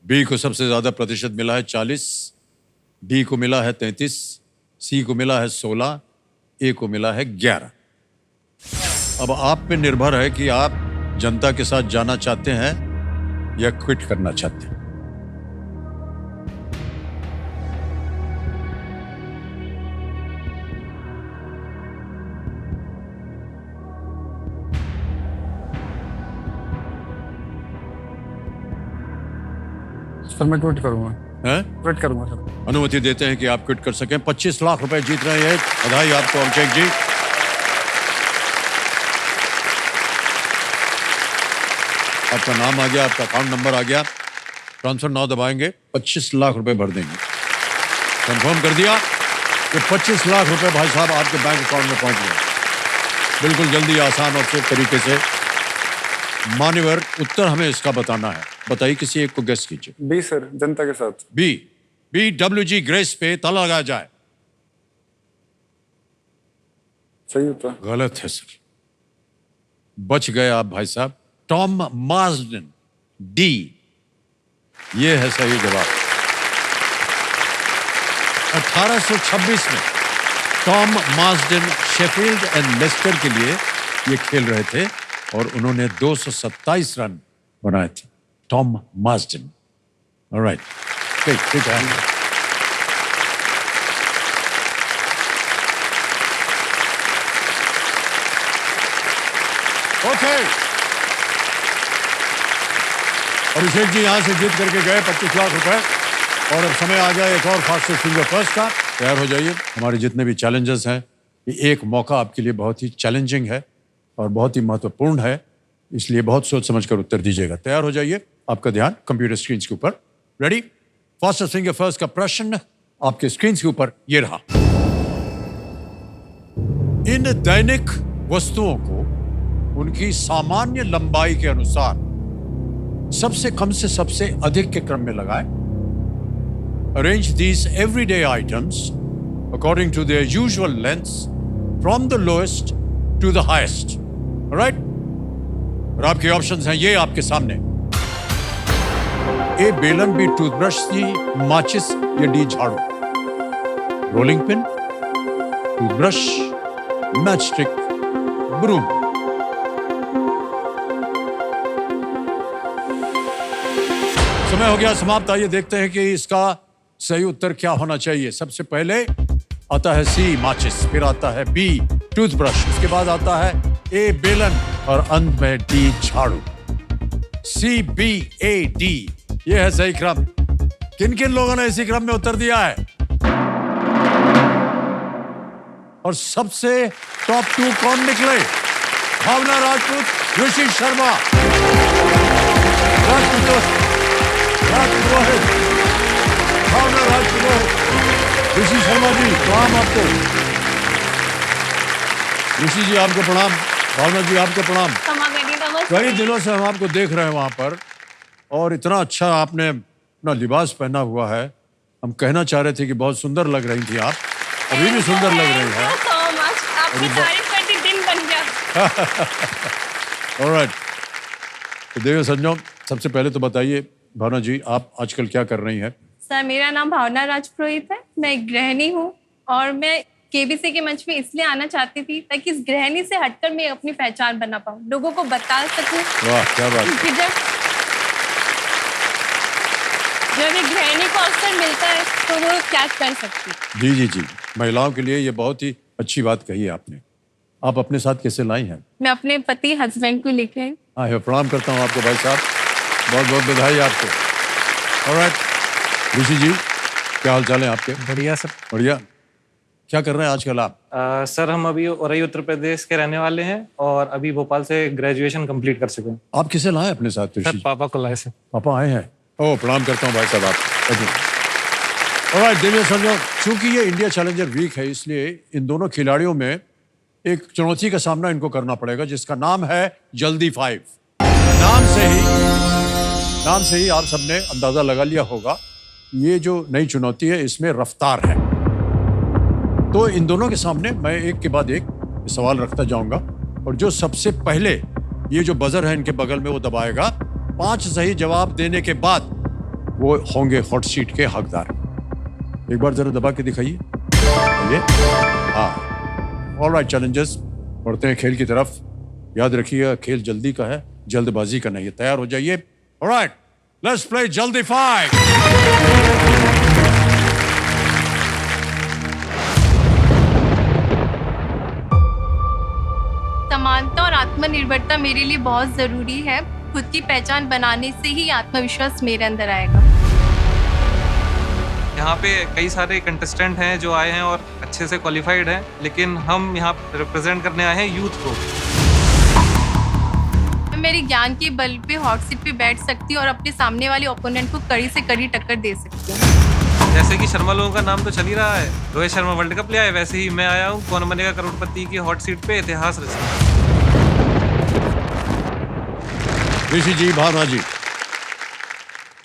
बी को सबसे ज्यादा प्रतिशत मिला है 40, डी को मिला है 33, सी को मिला है 16, ए को मिला है 11। अब आप पे निर्भर है कि आप जनता के साथ जाना चाहते हैं या क्विट करना चाहते हैं। सर मैं क्विट करूंगा, हैं? क्विट करूंगा सर। अनुमति देते हैं कि आप क्विट कर सकें। 25 लाख रुपए जीत रहे हैं। बधाई आपको अभिषेक जी। आपका नाम आ गया, आपका अकाउंट नंबर आ गया। ट्रांसफर नाउ दबाएंगे, 25 लाख रुपए भर देंगे। कंफर्म कर दिया कि 25 लाख रुपए भाई साहब आपके बैंक अकाउंट में पहुंच गए। बिल्कुल जल्दी, आसान और सेफ तरीके से। मान्यवर, उत्तर हमें इसका बताना है। बताइए, किसी एक को गेस कीजिए। बी सर, जनता के साथ। बी डब्ल्यू ग्रेस पे ताला लगाया जाए। सही होता। गलत है सर, बच गए आप भाई साहब। टॉम मार्सडन, डी, ये है सही जवाब। 1826 में Tom Marsden Sheffield and Leicester के लिए ये खेल रहे थे और उन्होंने 227 रन बनाए थे। Tom Marsden. ऑलराइट, ठीक है। ओके, अभिषेक जी यहां से जीत करके गए 25 लाख रुपए। और अब समय आ गया एक और फास्टेस्ट फिंगर फर्स्ट का। तैयार हो जाइए। हमारे जितने भी चैलेंजेस हैं, ये एक मौका आपके लिए बहुत ही चैलेंजिंग है और बहुत ही महत्वपूर्ण है, इसलिए बहुत सोच समझ कर उत्तर दीजिएगा। तैयार हो जाइए, आपका ध्यान कंप्यूटर स्क्रीन के ऊपर। रेडी? फास्टेस्ट फिंगर फर्स्ट का प्रश्न आपके स्क्रीन के ऊपर ये रहा। इन दैनिक वस्तुओं को उनकी सामान्य लंबाई के अनुसार सबसे कम से सबसे अधिक के क्रम में लगाएं। Arrange these everyday items according to their usual lengths from the lowest to the highest. All right? और आपके ऑप्शंस हैं ये आपके सामने। ए बेलन, बी टूथब्रश, सी माचिस या डी झाड़ू। Rolling pin, toothbrush, match stick, broom. समय हो गया समाप्त। आइए देखते हैं कि इसका सही उत्तर क्या होना चाहिए। सबसे पहले आता है सी माचिस, फिर आता है बी टूथब्रश, उसके बाद आता है ए बेलन और अंत में डी झाड़ू। सी बी ए डी, ये है सही क्रम। किन किन लोगों ने इसी क्रम में उत्तर दिया है? और सबसे टॉप 2 कौन निकले? भावना राजपूत, ऋषि शर्मा। भावना राजपूत, ऋषि शर्मा जी, प्रणाम आपको। ऋषि जी आपको प्रणाम, भावना जी आपको प्रणाम। कई दिनों से हम आपको देख रहे हैं वहां पर, और इतना अच्छा आपने अपना लिबास पहना हुआ है। हम कहना चाह रहे थे कि बहुत सुंदर लग रही थी आप, अभी भी सुंदर लग रही है। आपकी तारीफ करती दिन बन गया। ऑलराइट, तो देखो संजो, सबसे पहले तो बताइए भावना जी, आप आजकल क्या कर रही हैं? सर, मेरा नाम भावना राजपुरोहित है। मैं एक गृहिणी हूँ और मैं केबीसी के मंच में इसलिए आना चाहती थी ताकि इस गृहिणी से हटकर मैं अपनी पहचान बना पाऊँ, लोगों को बता सकूँ। वाह, क्या बात है। कि जब एक गृहिणी को अवसर मिलता है तो वो क्या कर सकती है। जी, महिलाओं के लिए ये बहुत ही अच्छी बात कही है आपने। आप अपने साथ कैसे लाई हैं? मैं अपने पति हस्बैंड को लेके आई। हाँ, प्रणाम करता हूँ आपको भाई साहब, बहुत बहुत बधाई आपको। ऑलराइट, ऋषि जी क्या हाल चाल है आपके? बढ़िया सर। बढ़िया। क्या कर रहे हैं आजकल आप? सर, हम अभी औरई उत्तर प्रदेश के रहने वाले हैं और अभी भोपाल से ग्रेजुएशन कंप्लीट कर चुके हैं। आप किसे लाए अपने साथ? सर, पापा को लाए सर। पापा आए हैं? ओह, प्रणाम करता हूँ भाई साहब आप। ऑलराइट, देखिए समझो, चूंकि ये इंडिया चैलेंजर वीक है, इसलिए इन दोनों खिलाड़ियों में एक चुनौती का सामना इनको करना पड़ेगा जिसका नाम है जल्दी 5। नाम से ही आप सबने अंदाजा लगा लिया होगा ये जो नई चुनौती है इसमें रफ्तार है। तो इन दोनों के सामने मैं एक के बाद एक सवाल रखता जाऊंगा और जो सबसे पहले ये जो बजर है इनके बगल में वो दबाएगा, 5 सही जवाब देने के बाद वो होंगे हॉट सीट के हकदार। एक बार जरा दबा के दिखाइए। ये हाँ, ऑलराइट चैलेंजर्स, बढ़ते हैं खेल की तरफ। याद रखिए खेल जल्दी का है, जल्दबाजी का नहीं है। तैयार हो जाइए। ऑलराइट, लेट्स प्ले जल्दी 5। समानता और आत्मनिर्भरता मेरे लिए बहुत जरूरी है। खुद की पहचान बनाने से ही आत्मविश्वास मेरे अंदर आएगा। यहाँ पे कई सारे कंटेस्टेंट हैं जो आए हैं और अच्छे से क्वालिफाइड हैं, लेकिन हम यहाँ रिप्रेजेंट करने आए हैं यूथ को। मैं मेरी ज्ञान के बल पे हॉट सीट पे बैठ सकती हूँ और अपने सामने वाले ओपोनेंट को कड़ी से कड़ी टक्कर दे सकती हूँ। जैसे कि शर्मा लोगों का नाम तो चल ही रहा है, रोहित शर्मा वर्ल्ड कप ले आए, वैसे ही मैं आया हूँ कौन बनेगा करोड़पति की हॉट सीट पे इतिहास रचना। ऋषि जी, भावना जी,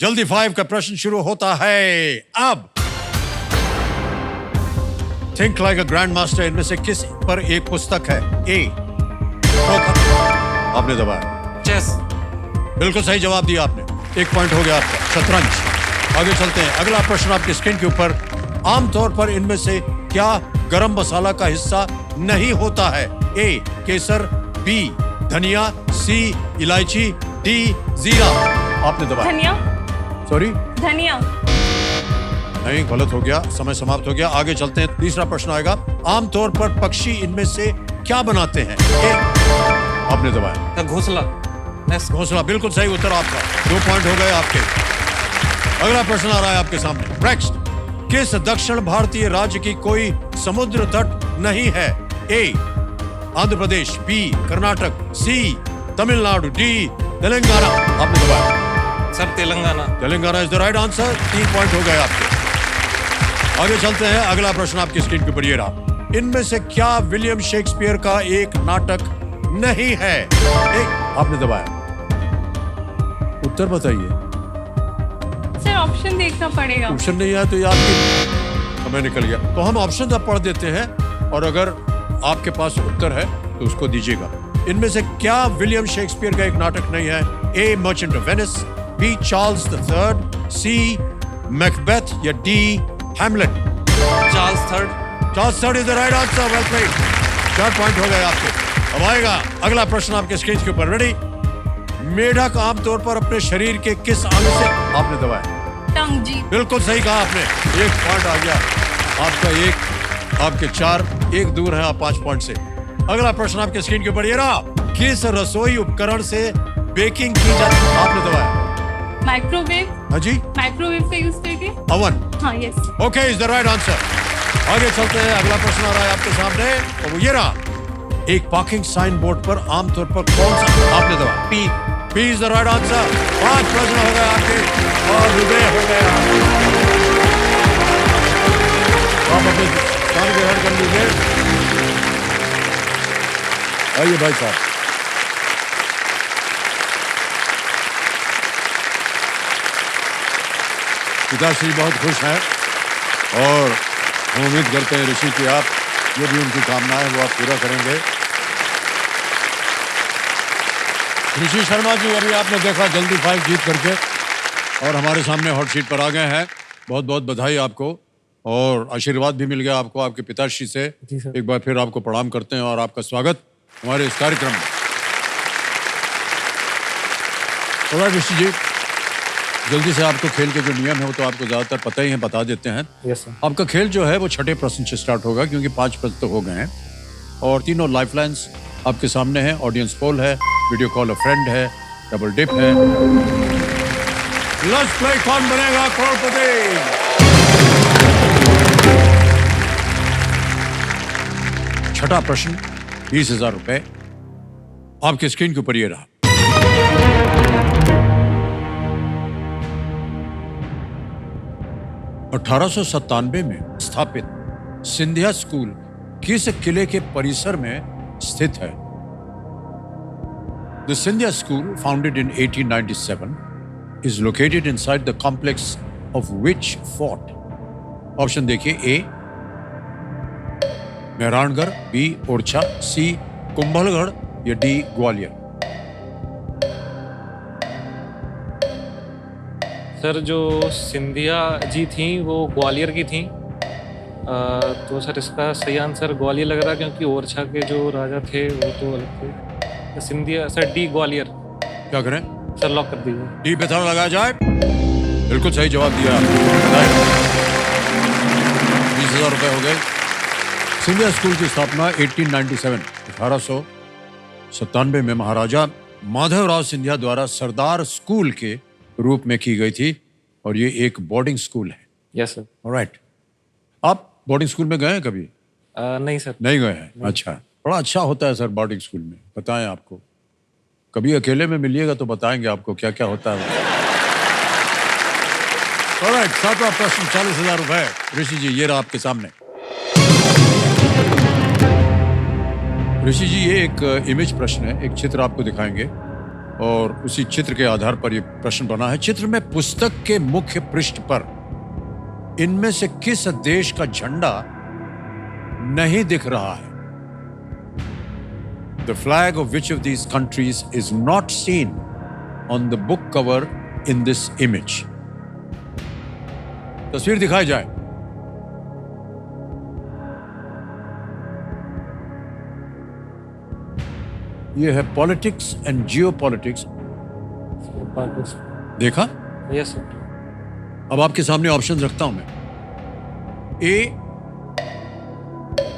जल्दी 5 का प्रश्न शुरू होता है अब। Think like a grand master, इनमें से किस पर एक पुस्तक है? ए आपने दबाया। चेस। बिल्कुल सही जवाब दिया आपने, 1 पॉइंट हो गया आपका। शतरंज। आगे चलते हैं, अगला प्रश्न आपकी स्क्रीन के ऊपर। आमतौर पर इनमें से क्या गरम मसाला का हिस्सा नहीं होता है? ए केसर, बी धनिया, सी इलायची, डी जीरा। आपने दबाया। धनिया। सॉरी, धनिया। नहीं, गलत हो गया, समय समाप्त हो गया। आगे चलते हैं, तीसरा प्रश्न आएगा। आमतौर पर पक्षी इनमें से क्या बनाते हैं? ए आपने दबाया। घोंसला। घोंसला, बिल्कुल सही उत्तर आपका। 2 पॉइंट हो गए आपके। अगला प्रश्न आ रहा है आपके सामने। नेक्स्ट, किस दक्षिण भारतीय राज्य की कोई समुद्र तट नहीं है? ए आंध्र प्रदेश, बी कर्नाटक, सी तमिलनाडु, डी तेलंगाना। आपने दबाया। Sir Telangana. Telangana is the right answer. 3 point हो गए आपके। आगे चलते हैं, अगला प्रश्न आपकी स्क्रीन के ऊपर ये रहा। इनमें से क्या विलियम शेक्सपियर का एक नाटक नहीं है? एक आपने दबाया। उत्तर बताइए। सर ऑप्शन देखना पड़ेगा। ऑप्शन नहीं आया तो ये आपकी समय निकल गया। तो हम ऑप्शन अब पढ़ देते हैं और अगर आपके पास उत्तर है तो उसको दीजिएगा। इनमें से क्या विलियम शेक्सपियर का एक नाटक नहीं है? A merchant of Venice, B Charles III, C Macbeth या D Hamlet. Charles III is the right answer. Well played. 4 point हो गए आपके। अब आएगा अगला प्रश्न आपके स्क्रीन के ऊपर। रेडी? मेढक आमतौर पर अपने शरीर के किस अंग से? आपने दबाया। टंग जी। बिल्कुल सही कहा आपने। 1 पॉइंट आ गया आपका। 1 आपके 4, 1 दूर है आप 5 पॉइंट से। अगला प्रश्न आपके स्क्रीन के ऊपर ये रहा। किस रसोई उपकरण से बेकिंग की जाती है? आपने दबाया। माइक्रोवेव। हाँ जी, माइक्रोवेव का यूज करके। अवन। हाँ yes. Okay, is the right answer. आगे चलते हैं, अगला प्रश्न आ रहा है आपके सामने और वो ये रहा। एक पार्किंग साइन बोर्ड पर आमतौर पर कौन सा? आपने दबाया। P is the right answer. 5 प्रश्न हो गए आपके और विजय हो गया। आप अपने काम ग्रहण कर लीजिए। आइए भाई साहब। पिताश्री बहुत खुश हैं और हम उम्मीद करते हैं ऋषि की आप जो भी उनकी कामना है वो आप पूरा करेंगे। ऋषि शर्मा जी, अभी आपने देखा जल्दी 5 जीत करके और हमारे सामने हॉट सीट पर आ गए हैं। बहुत बहुत बधाई आपको और आशीर्वाद भी मिल गया आपको आपके पिताश्री से। एक बार फिर आपको प्रणाम करते हैं और आपका स्वागत हमारे इस कार्यक्रम में। ऋषि जी, जल्दी से आपको खेल के जो नियम है वो तो आपको ज्यादातर पता ही है, बता देते हैं। Yes sir. आपका खेल जो है वो 6ठे प्रश्न से स्टार्ट होगा क्योंकि 5 प्रश्न तो हो गए हैं और 3 लाइफलाइंस आपके सामने हैं। ऑडियंस पोल है, वीडियो कॉल अ फ्रेंड है, डबल डिप है। लेट्स प्ले कौन बनेगा करोड़पति। छठा प्रश्न 20,000 रुपए आपके स्क्रीन के ऊपर ये रहा। (1897) में स्थापित सिंधिया स्कूल किस किले के परिसर में स्थित है? The Scindia School, founded in 1897, is located inside the complex of which fort? Option देखिए, ए मेहरानगढ़, बी ओरछा, सी कुंभलगढ़ या डी ग्वालियर। सर जो सिंधिया जी थी वो ग्वालियर की थी, तो सर इसका सही आंसर ग्वालियर लग रहा है, क्योंकि ओरछा के जो राजा थे वो तो अलग थे। Scindia sir, D Gwalior. क्या करें? सर लॉक कर दीजिए। डी पे ताला लगाया जाए। बिल्कुल सही जवाब दिया। 20,000 रुपए हो गए। सिंधिया स्कूल की स्थापना 1897 में महाराजा माधवराव सिंधिया द्वारा सरदार स्कूल के रूप में की गई थी और ये एक बोर्डिंग स्कूल है। Yes sir. ऑलराइट। आप बोर्डिंग स्कूल में गए हैं कभी? नहीं सर। नहीं गए हैं? अच्छा, बड़ा अच्छा होता है सर बोर्डिंग स्कूल में। बताएं, आपको कभी अकेले में मिलिएगा तो बताएंगे आपको क्या क्या होता है। ऑलराइट, सातवां प्रश्न 40,000 रुपए। ऋषि जी, ये रहा आपके सामने। ऋषि जी, ये एक इमेज प्रश्न है। एक चित्र आपको दिखाएंगे और उसी चित्र के आधार पर ये प्रश्न बना है। चित्र में पुस्तक के मुख्य पृष्ठ पर इनमें से किस देश का झंडा नहीं दिख रहा है? The flag of which of these countries is not seen on the book cover in this image? तस्वीर दिखाई जाए। ये है पॉलिटिक्स एंड जियोपॉलिटिक्स। देखा? Yes sir. अब आपके सामने ऑप्शन रखता हूं मैं। ए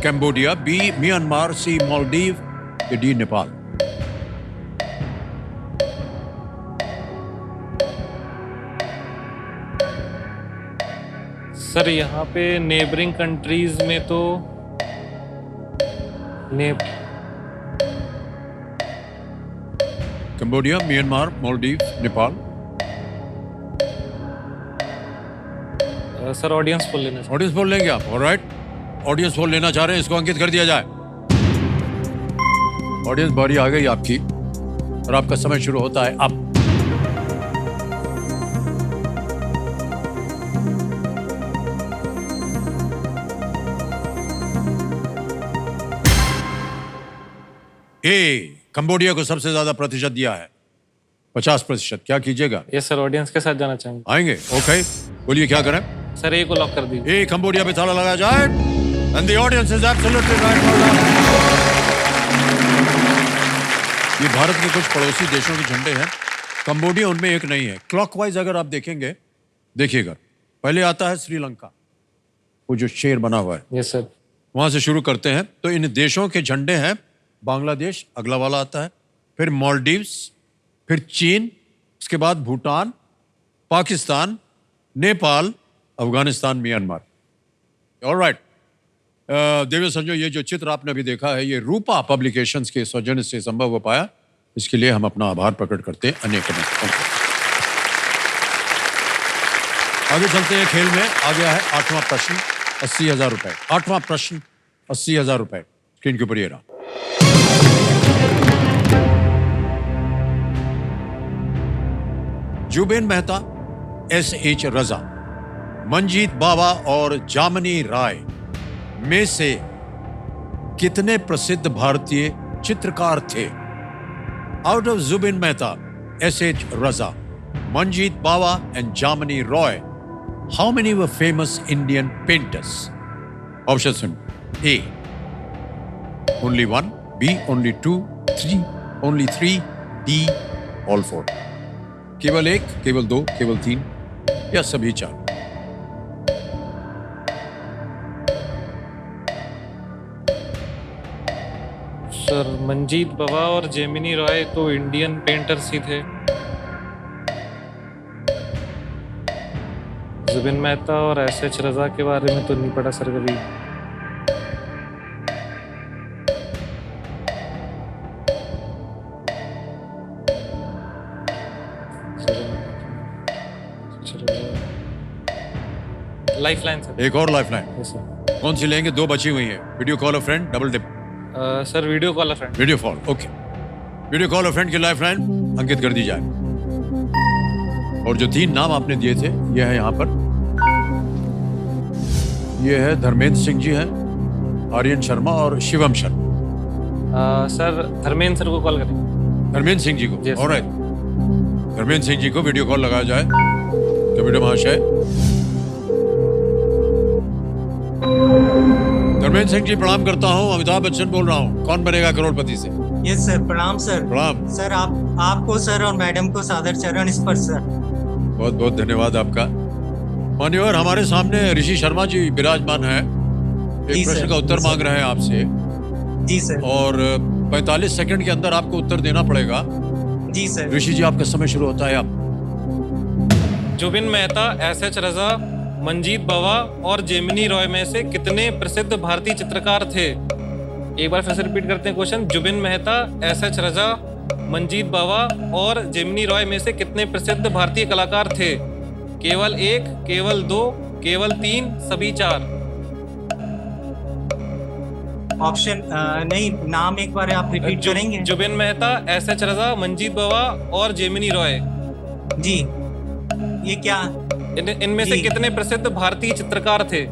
कैम्बोडिया, बी म्यांमार, सी मालदीव या डी नेपाल। सर यहाँ पे नेबरिंग कंट्रीज में तो Cambodia, Myanmar, Maldives, Nepal. Sir audience poll लेना। ऑडियंस पोल लेंगे आप? ऑलराइट, ऑडियंस पोल लेना चाह रहे हैं, इसको अंकित कर दिया जाए। ऑडियंस बारी आ गई आपकी और आपका समय शुरू होता है अब। ए कंबोडिया को सबसे ज्यादा प्रतिशत दिया है, 50%। क्या कीजिएगा? यस सर, ऑडियंस के साथ जाना चाहेंगे। आएंगे? ओके, बोलिए क्या करें? सर ए को लॉक कर दीजिए। ए कंबोडिया पे ताला लगाया जाए। And the audience is absolutely right. ये भारत के कुछ पड़ोसी देशों के झंडे हैं, कंबोडिया उनमें एक नहीं है। क्लॉकवाइज अगर आप देखेंगे, देखिएगा, पहले आता है श्रीलंका, वो जो शेर बना हुआ है। Yes sir. वहां से शुरू करते हैं। तो इन देशों के झंडे हैं। बांग्लादेश अगला वाला आता है, फिर मालदीव्स, फिर चीन, उसके बाद भूटान, पाकिस्तान, नेपाल, अफगानिस्तान, म्यांमार। ऑलराइट देवेंद्र संजय, ये जो चित्र आपने अभी देखा है, ये रूपा पब्लिकेशंस के सौजन्य से संभव हो पाया। इसके लिए हम अपना आभार प्रकट करते हैं अनेक अनेक। आगे चलते हैं खेल में। आ गया है 8वां प्रश्न, 80,000 रुपए। 8वां प्रश्न, 80,000 रुपए। स्क्रीन के ऊपर ये रहा। जुबेन मेहता, S.H. रजा, मंजीत बावा और जामनी राय में से कितने प्रसिद्ध भारतीय चित्रकार थे? Out of Zubin Mehta, S.H. Raza, Manjit Bawa and Jamini Roy, how many were famous Indian painters? Option सुन। A only 1, B only 2, only 3, D all 4। केवल 1, केवल 2, केवल 3 या सभी 4? सर मंजीत बावा और जेमिनी रॉय तो इंडियन पेंटर्स ही थे। जुबिन मेहता और S.H. रजा के बारे में तो नहीं पढ़ा सर कभी। Lifeline sir. एक और लाइफलाइन, यस सर। कौन सी लेंगे? दो बची हुई हैं। Video call a friend, double dip. Sir video call a friend. Video call, okay. Video call a friend की लाइफलाइन अंकित कर दी जाए। और जो 3 नाम आपने दिए थे ये है यहाँ पर, ये है धर्मेंद्र सिंह जी हैं, आर्यन शर्मा और शिवम शर्मा। सर धर्मेंद्र सर को कॉल करें। धर्मेंद्र सिंह जी को, Yes, ऑलराइट। धर्मेंद्र सिंह जी को वीडियो कॉल लगाया जाए। कमिटी महाशय, धर्मेंद्र सिंह जी प्रणाम करता हूँ, अमिताभ बच्चन बोल रहा हूँ, कौन बनेगा करोड़पति से? यस सर, प्रणाम सर। प्रणाम। सर आपको सर और मैडम को सादर चरण स्पर्श सर। बहुत बहुत धन्यवाद आपका। मान्यवर, हमारे सामने ऋषि शर्मा जी विराजमान है, जी एक प्रश्न सर, का उत्तर जी मांग सर। रहे हैं आपसे जी सर। और 45 सेकंड के अंदर आपको उत्तर देना पड़ेगा। जी सर। ऋषि जी, आपका समय शुरू होता है आप। जुबिन मेहता, एस.एच. रजा, मंजीत बावा और जेमिनी रॉय में से कितने प्रसिद्ध भारतीय चित्रकार थे? एक बार फिर से रिपीट करते हैं क्वेश्चन। जुबिन मेहता, एस.एच. रजा, मंजीत बावा और जेमिनी रॉय में से कितने प्रसिद्ध भारतीय कलाकार थे? केवल 1, केवल 2, केवल 3, सभी 4? ऑप्शन नहीं, नाम एक बार आप रिपीट करेंगे? जुबिन मेहता, एस.एच. रजा, मंजीत बावा और जेमिनी रॉय। जी, ये क्या? इनमें से जी। कितने प्रसिद्ध भारतीय चित्रकार थे?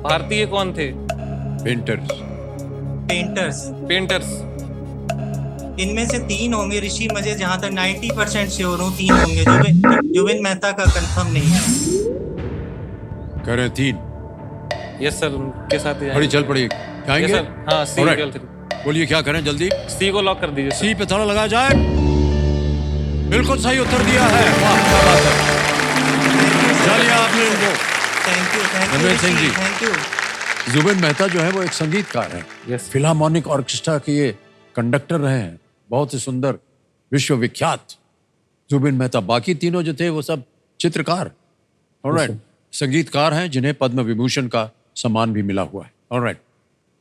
भारतीय कौन थे? पेंटर्स। पेंटर्स। पेंटर्स। इनमें से 3 होंगे ऋषि, मुझे जहाँ तक 90% श्योर हूँ 3 होंगे। जुबिन मेहता का कंफर्म नहीं है। कह रहे हैं 3। यस सर, उनके साथ ही बड़ी जाएंगे। चल पड़ी, जाएंगे? यस सर, हाँ सी Alright. केवल 3। बोलिए क्या करें जल्दी? सी को लॉक कर दीजिए सर। सी पे ताला लगाया जाए। बिल्कुल सही उत्तर दिया है, वाह क्या बात है। चलिए आपने इनको। Thank you Dharmendra Singh ji. Thank you. Zubin Mehta जो है वो एक संगीतकार हैं, यस। फिलार्मोनिक ऑर्केस्ट्रा के ये कंडक्टर रहे हैं, बहुत ही सुंदर, विश्वविख्यात जुबिन मेहता। बाकी तीनों जो थे वो सब चित्रकार, ऑलराइट, संगीतकार हैं जिन्हें पद्म विभूषण का सम्मान भी मिला हुआ है। Alright,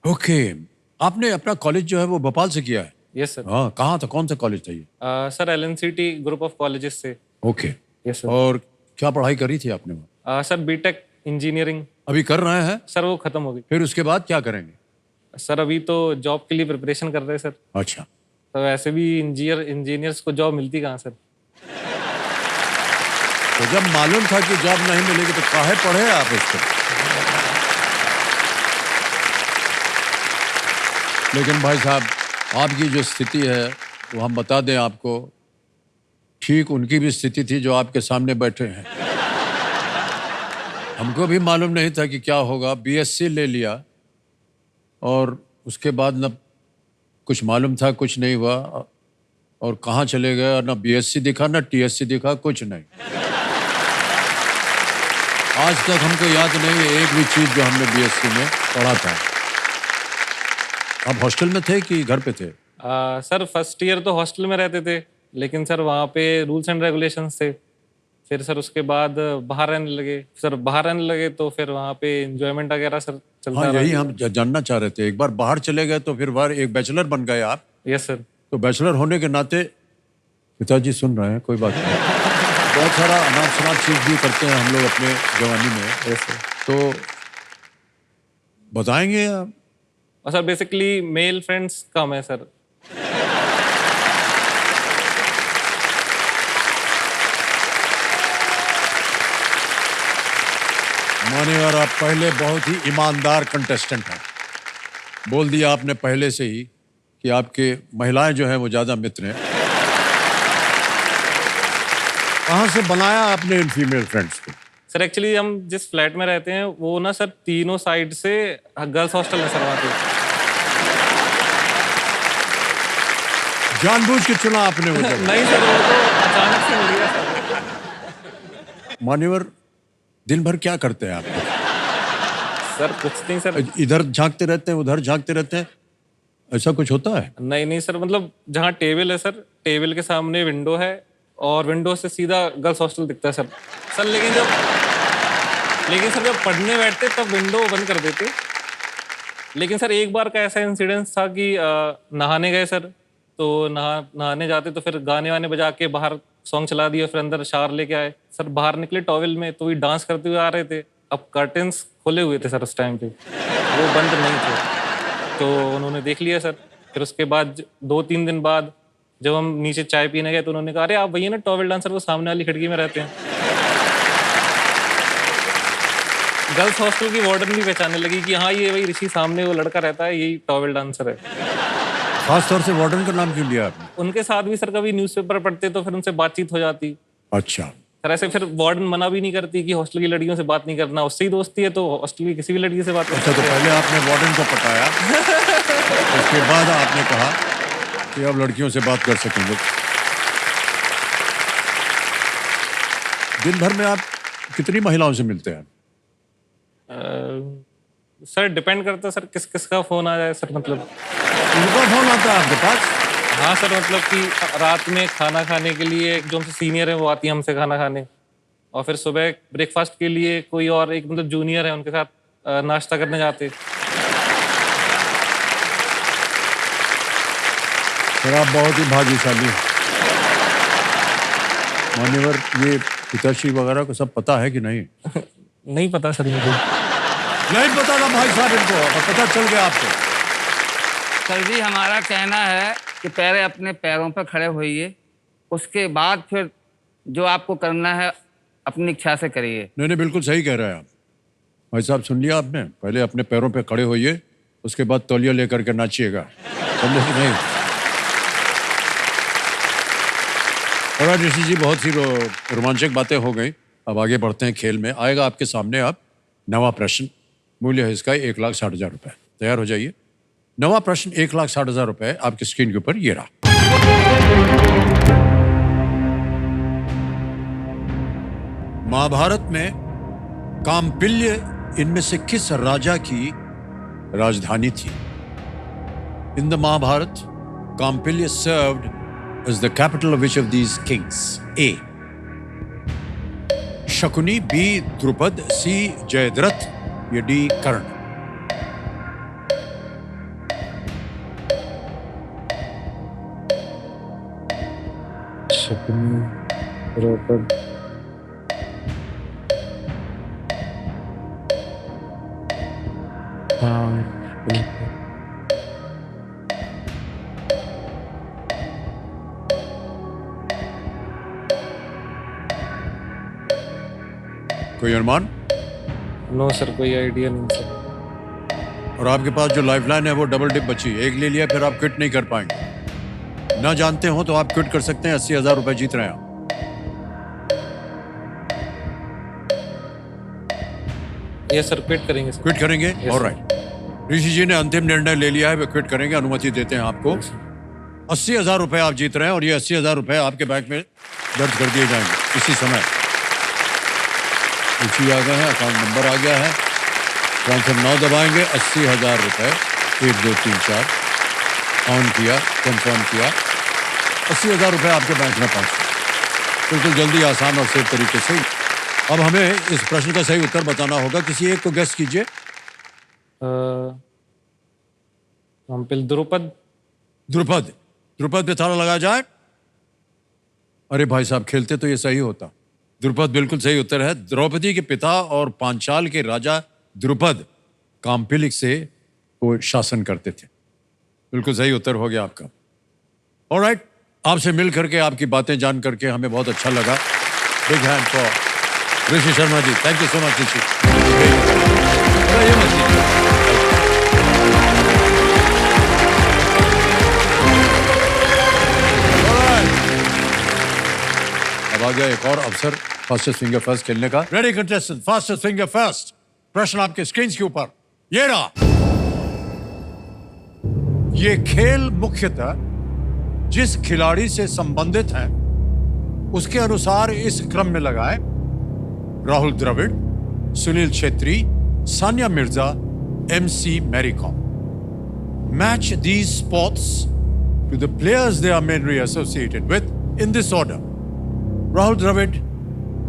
okay. आपने अपना कॉलेज जो है वो भोपाल से किया है? Yes sir. हाँ, कहाँ था, कौन सा कॉलेज था ये? Sir LNCT group of colleges से। ओके। Yes sir. और क्या पढ़ाई करी थी आपने वहाँ? Sir BTech engineering. अभी कर रहे हैं? सर वो खत्म हो गई। फिर उसके बाद क्या करेंगे? सर अभी तो जॉब के लिए प्रिपरेशन कर रहे हैं सर। अच्छा, तो वैसे भी इंजीनियर्स को जॉब मिलती कहाँ सर? तो जब मालूम था कि जॉब नहीं मिलेगी तो काहे पढ़े आप इसको? लेकिन भाई साहब, आपकी जो स्थिति है वो हम बता दें आपको, ठीक उनकी भी स्थिति थी जो आपके सामने बैठे हैं। हमको भी मालूम नहीं था कि क्या होगा। बीएससी ले लिया और उसके बाद न कुछ मालूम था, कुछ नहीं हुआ, और कहाँ चले गए, और ना बीएससी दिखा ना टीएससी दिखा, कुछ नहीं। आज तक हमको याद नहीं है एक भी चीज जो हमने बीएससी में पढ़ा था। आप हॉस्टल में थे कि घर पे थे? सर फर्स्ट ईयर तो हॉस्टल में रहते थे, लेकिन सर वहाँ पे रूल्स एंड रेगुलेशंस थे। फिर सर उसके बाद बाहर रहने लगे। सर बाहर रहने लगे तो फिर वहाँ पे एंजॉयमेंट वगैरह सर चलता हाँ, रहा। यही हम जानना चाह रहे थे। एक बार बाहर चले गए तो फिर बाहर एक बैचलर बन गए आप। Yes sir. तो बैचलर होने के नाते, पिताजी सुन रहे हैं, कोई बात नहीं, बहुत सारा अनाप शनाप चीज भी करते हैं हम लोग अपने जवानी में। Yes sir. तो बताएंगे आप? और सर बेसिकली मेल फ्रेंड्स कम है सर। मान्यवर, आप पहले बहुत ही ईमानदार कंटेस्टेंट हैं। बोल दिया आपने पहले से ही कि आपके महिलाएं जो हैं वो ज्यादा मित्र हैं। कहाँ से बनाया आपने इन फीमेल फ्रेंड्स को? सर एक्चुअली हम जिस फ्लैट में रहते हैं वो ना सर तीनों साइड से गर्ल्स हॉस्टल है सर वहाँ पे। जानबूझ के चुना आपने वो जगह? नहीं सर, वो तो अचानक से मिल गया सर। मान्यवर, दिन भर क्या करते हैं आप? सर कुछ नहीं सर। इधर झांकते रहते हैं, उधर झांकते रहते हैं, ऐसा कुछ होता है? नहीं सर, मतलब जहाँ टेबल है सर, टेबल के सामने विंडो है और विंडो से सीधा गर्ल्स हॉस्टल दिखता है सर। लेकिन सर जब पढ़ने बैठते तब विंडो बंद कर देते। लेकिन सर एक बार का ऐसा इंसिडेंस था कि नहाने गए सर, तो नहाने जाते तो फिर गाने वाने बजा के बाहर सॉन्ग चला दिया, फिर अंदर शावर लेके आए। सर बाहर निकले टॉवेल में तो वही डांस करते हुए आ रहे थे। अब कर्टेन्स खुले हुए थे सर उस टाइम पे, वो बंद नहीं थे, तो उन्होंने देख लिया सर। फिर उसके बाद 2-3 दिन बाद जब हम नीचे चाय पीने गए तो उन्होंने कहा, अरे आप वही ना टॉवेल डांसर, वो सामने वाली खिड़की में रहते हैं। गर्ल्स हॉस्टल की वार्डन भी पहचानने लगी कि हाँ ये वही ऋषि सामने वो लड़का रहता है, यही टॉवेल डांसर है। खास तौर से वार्डन का नाम क्यों लिया आपने? उनके साथ भी सर कभी न्यूज़पेपर पढ़ते तो फिर उनसे बातचीत हो जाती अच्छा, सर। ऐसे फिर वार्डन मना भी नहीं करती कि हॉस्टल की लड़कियों से बात नहीं करना, उससे ही दोस्ती है तो हॉस्टल की किसी भी लड़की से बात कर अच्छा। तो पहले आपने वार्डन को पटाया, उसके बाद आपने कहा कि अब लड़कियों से बात कर सकेंगे। दिन भर में आप कितनी महिलाओं से मिलते हैं? सर डिपेंड करता है सर किस किस का फोन आ जाए सर, मतलब उनका फोन आता है आपके पास? हाँ सर, मतलब कि रात में खाना खाने के लिए जो हमसे सीनियर है वो आती है हमसे खाना खाने, और फिर सुबह ब्रेकफास्ट के लिए कोई और एक मतलब जूनियर है उनके साथ नाश्ता करने जाते। सर आप बहुत ही भाग्यशाली हैं। मान्यवर, ये पिताश्री वगैरह को सब पता है कि नहीं? नहीं पता सर मुझे। नहीं पता था भाई साहब इनको, अब पता चल गया आपको। सर जी हमारा कहना है कि पहले अपने पैरों पर खड़े होइए, उसके बाद फिर जो आपको करना है अपनी इच्छा से करिए। नहीं, बिल्कुल सही कह रहे हैं आप भाई साहब। सुन लिया आपने? पहले अपने पैरों पे खड़े होइए, उसके बाद तौलिया लेकर के नाचिएगा, समझे कि नहीं? और ऋषि जी, बहुत सी रोमांचक बातें हो गई। अब आगे बढ़ते हैं खेल में। आएगा आपके सामने अब नवा प्रश्न, मूल्य है इसका 1,60,000 रुपए। तैयार हो जाइए। नवा प्रश्न 1,60,000 रुपए आपकी स्क्रीन के ऊपर ये रहा। महाभारत में काम्पिल्य इनमें से किस राजा की राजधानी थी? In the Mahabharata, Kampilya served as the capital of which of these kings? A. Shakuni, B. Drupada, C. Jayadratha, या D. कर्ण? शकुनी, द्रुपद, कोई अनुमान? नो सर, कोई आइडिया नहीं सर। और आपके पास जो लाइफलाइन है वो डबल डिप बची, एक ले लिया, फिर आप क्विट नहीं कर पाएंगे। ना जानते हो तो आप क्विट कर सकते हैं। 80,000 रुपए जीत रहे हैं आप। ये सर क्विट करेंगे सर। क्विट करेंगे? ऑलराइट। ऋषि जी ने अंतिम निर्णय ले लिया है, वे क्विट करेंगे। अनुमति देते हैं आपको। 80,000 रुपए आप जीत रहे हैं और ये 80,000 रुपए आपके बैंक में दर्ज कर दिए जाएंगे इसी समय। ऋषि आ गए हैं, अकाउंट नंबर आ गया है, ट्रांसफर 9 दबाएंगे। 80,000 रुपए 1 2 3 4 ऑन किया, कंफर्म किया। 80,000 रुपए आपके बैंक में पहुंच गए। बिल्कुल जल्दी, आसान और सेफ तरीके से। अब हमें इस प्रश्न का सही उत्तर बताना होगा। किसी एक को गेस कीजिए। द्रुपद। द्रुपद, द्रुपद पे ताला लगाया जाए। अरे भाई साहब, खेलते तो ये सही होता। द्रुपद बिल्कुल सही उत्तर है। द्रौपदी के पिता और पांचाल के राजा द्रुपद काम्पिलिक से वो शासन करते थे। बिल्कुल सही उत्तर हो गया आपका। ऑलराइट, आपसे मिल करके, आपकी बातें जान करके हमें बहुत अच्छा लगा। Big hand for Rishi Sharma ji. Thank you so much Rishi. ये मत कीजिए। अब आ गया एक और अवसर फास्टेस्ट फिंगर फर्स्ट खेलने का। Ready contestant, fastest finger first. प्रश्न आपके स्क्रीन के ऊपर ये रहा। ये खेल मुख्यतः जिस खिलाड़ी से संबंधित है उसके अनुसार इस क्रम में लगाए: Rahul Dravid, Sunil Chhetri, Sania Mirza, MC Mary Kom. Match these sports to the players they are mainly associated with in this order: Rahul Dravid,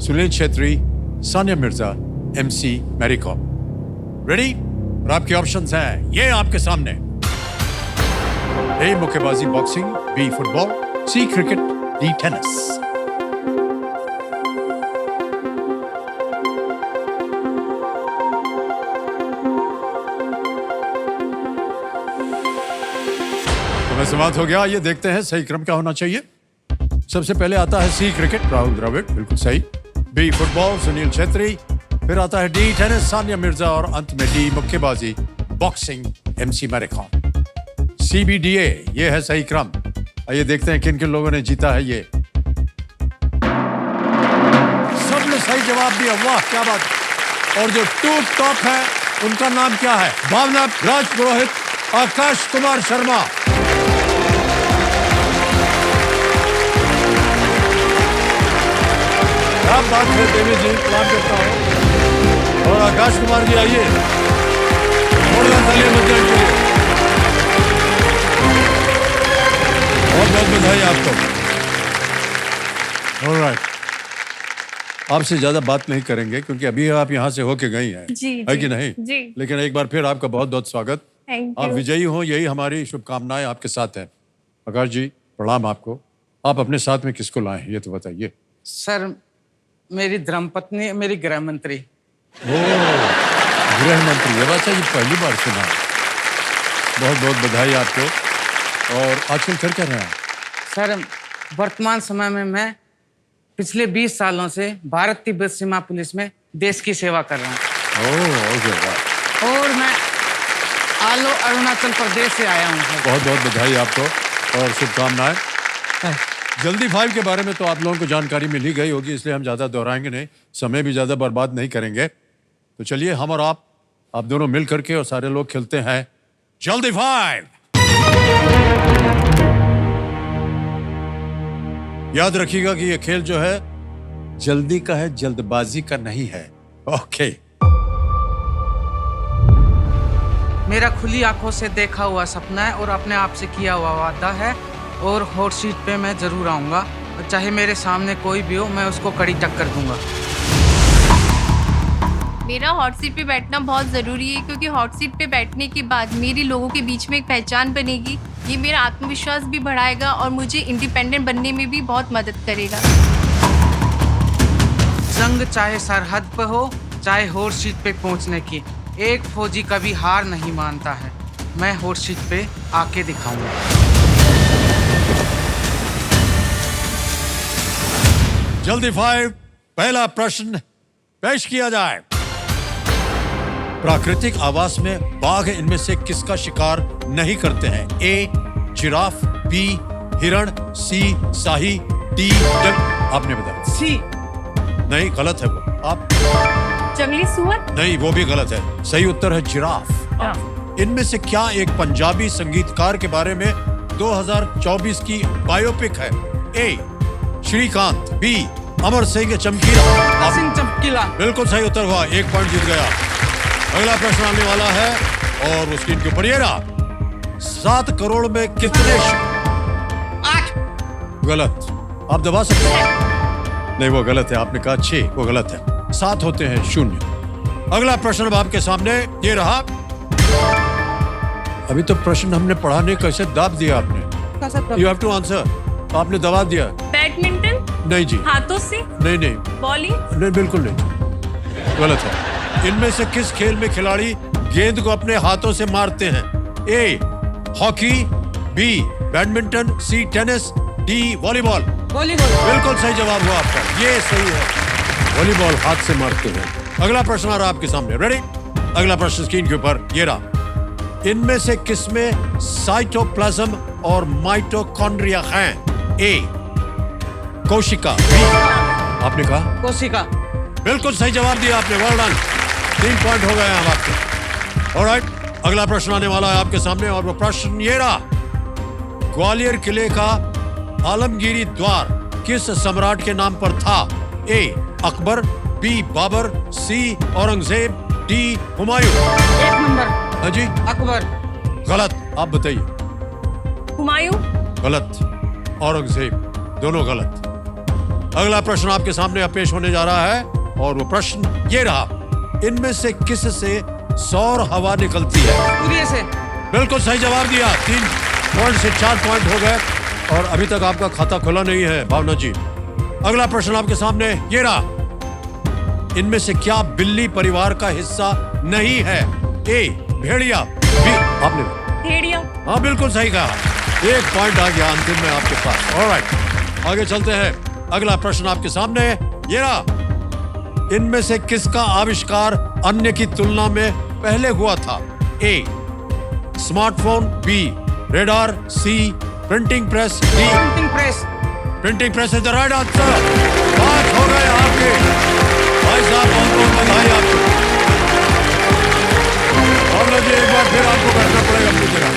Sunil Chhetri, Sania Mirza, MC Mary Kom. Ready? और आपके ऑप्शंस हैं ये आपके सामने। A. मुक्केबाजी boxing, B. Football, C. Cricket, D. Tennis. समय समाप्त हो गया। ये देखते हैं सही क्रम क्या होना चाहिए। सबसे पहले आता है सी क्रिकेट, राहुल द्रविड़, बिल्कुल सही। B football, Sunil Chhetri. फिर आता है डी टेनिस, सानिया मिर्जा। और अंत में डी मुक्केबाजी, बॉक्सिंग, MC मैरीकॉम। CBDA, ये है सही क्रम। आइए देखते हैं किन किन लोगों ने जीता है ये। सबने सही जवाब दिया, वाह क्या बात। और जो टॉप है उनका नाम क्या है? भावना राज पुरोहित, आकाश कुमार शर्मा। क्या बात है देवी जी, प्रणाम करता हूँ। और आकाश कुमार जी आइए, बहुत बहुत बधाई आपको। ऑलराइट, आपसे ज्यादा बात नहीं करेंगे क्योंकि अभी आप यहाँ से होके गई हैं, है कि नहीं? जी। लेकिन एक बार फिर आपका बहुत बहुत स्वागत। थैंक आप यू। विजयी हो, यही हमारी शुभकामनाएं आपके साथ हैं। आकाश जी प्रणाम आपको। आप अपने साथ में किसको लाए हैं ये तो बताइए। सर, मेरी धर्मपत्नी, मेरी गृह मंत्री। गृह मंत्री, ये बात ये पहली बार सुना। बहुत बहुत बधाई आपको। और आजकल कर क्या रहे हैं? सर, वर्तमान समय में मैं पिछले 20 सालों से भारत तिब्बत सीमा पुलिस में देश की सेवा कर रहा हूँ। ओके, वाह। और मैं आलो अरुणाचल प्रदेश से आया हूँ सर। बहुत बहुत बधाई आपको और शुभकामनाएं। जल्दी 5 के बारे में तो आप लोगों को जानकारी मिल ही गई होगी, इसलिए हम ज्यादा दोहराएंगे नहीं, समय भी ज्यादा बर्बाद नहीं करेंगे। तो चलिए हम और आप दोनों मिल करके और सारे लोग खेलते हैं जल्दी 5। याद रखिएगा कि ये खेल जो है जल्दी का है, जल्दबाजी का नहीं है। ओके। मेरा खुली आंखों से देखा हुआ सपना है और अपने आप से किया हुआ वादा है, और हॉट सीट पे मैं जरूर आऊंगा, और चाहे मेरे सामने कोई भी हो मैं उसको कड़ी टक्कर दूंगा। मेरा हॉट सीट पे बैठना बहुत ज़रूरी है, क्योंकि हॉट सीट पे बैठने के बाद मेरी लोगों के बीच में एक पहचान बनेगी। ये मेरा आत्मविश्वास भी बढ़ाएगा और मुझे इंडिपेंडेंट बनने में भी बहुत मदद करेगा। जंग चाहे सरहद पे हो, चाहे हॉट सीट पे पहुंचने की, एक फौजी कभी हार नहीं मानता है। मैं हॉट सीट पे आके दिखाऊंगा। जल्दी 5, पहला प्रश्न पेश किया जाए। प्राकृतिक आवास में बाघ इनमें से किसका शिकार नहीं करते हैं? A जिराफ, B हिरण, C शाही, D जंग। आपने बताया सी। नहीं, गलत है वो। आप जंगली सुअर। नहीं, वो भी गलत है। सही उत्तर है जिराफ। इनमें से क्या एक पंजाबी संगीतकार के बारे में 2024 की बायोपिक है? A श्रीकांत, B अमर सिंह चमकीला। सिंह चमकीला। बिल्कुल सही उत्तर हुआ, 1 पॉइंट जीत गया। अगला प्रश्न आने वाला है और वो स्क्रीन के ऊपर ये रहा। 7 करोड़ में कितने 8। गलत। आप दबा सकते हैं? नहीं, वो गलत है। आपने कहा 6, वो गलत है। 7 होते हैं 0। अगला प्रश्न अब आपके सामने ये रहा। अभी तो प्रश्न हमने पढ़ा नहीं, कैसे दाब दिया आपने? You have to answer. आपने दबा दिया। बैडमिंटन। नहीं जी। हाथों से। नहीं। बॉलिंग। नहीं, बिल्कुल नहीं, गलत है। इनमें से किस खेल में खिलाड़ी गेंद को अपने हाथों से मारते हैं? A hockey, B badminton, C tennis, D volleyball. Volleyball. बिल्कुल सही जवाब हुआ आपका, ये सही है। वॉलीबॉल हाथ से मारते हैं। अगला प्रश्न आ रहा आपके सामने, रेडी? अगला प्रश्न स्क्रीन के ऊपर ये रहा। इनमें से किसमें साइटोप्लाज्म और माइटोकॉन्ड्रिया हैं? A कोशिका, B आपने कहा कोशिका। बिल्कुल सही जवाब दिया आपने, वेल डन। 3 पॉइंट हो गए हैं अब आपके। ऑलराइट, अगला प्रश्न आने वाला है आपके सामने और वो प्रश्न ये रहा। ग्वालियर किले का आलमगीरी द्वार किस सम्राट के नाम पर था? A Akbar, B Babar, C Aurangzeb, D Humayun. 1 number. हाँ जी। अकबर। गलत। आप बताइए। हुमायूं। गलत। औरंगजेब, दोनों गलत। अगला प्रश्न आपके सामने अब पेश होने जा रहा है और वो प्रश्न ये रहा। इनमें से किस से सौर हवा निकलती है? सूर्य से। बिल्कुल सही जवाब दिया। 3 पॉइंट से 4 पॉइंट हो गए और अभी तक आपका खाता खुला नहीं है भावना जी। अगला प्रश्न आपके सामने ये रहा। इनमें से क्या बिल्ली परिवार का हिस्सा नहीं है? A भेड़िया, B आपने भेड़िया। हाँ बिल्कुल सही कहा। एक पॉइंट आ गया अंतिम में आपके पास। ऑलराइट, आगे चलते हैं। अगला प्रश्न आपके सामने है, ये रहा। इनमें से किसका आविष्कार अन्य की तुलना में पहले हुआ था? A smartphone, B radar, C printing press, D printing press. Printing press is the right answer. 5 हो गए आपके। भाई साहब बहुत बहुत बधाई आपको। और जी एक बार फिर आपको बैठना पड़ेगा अपनी जगह।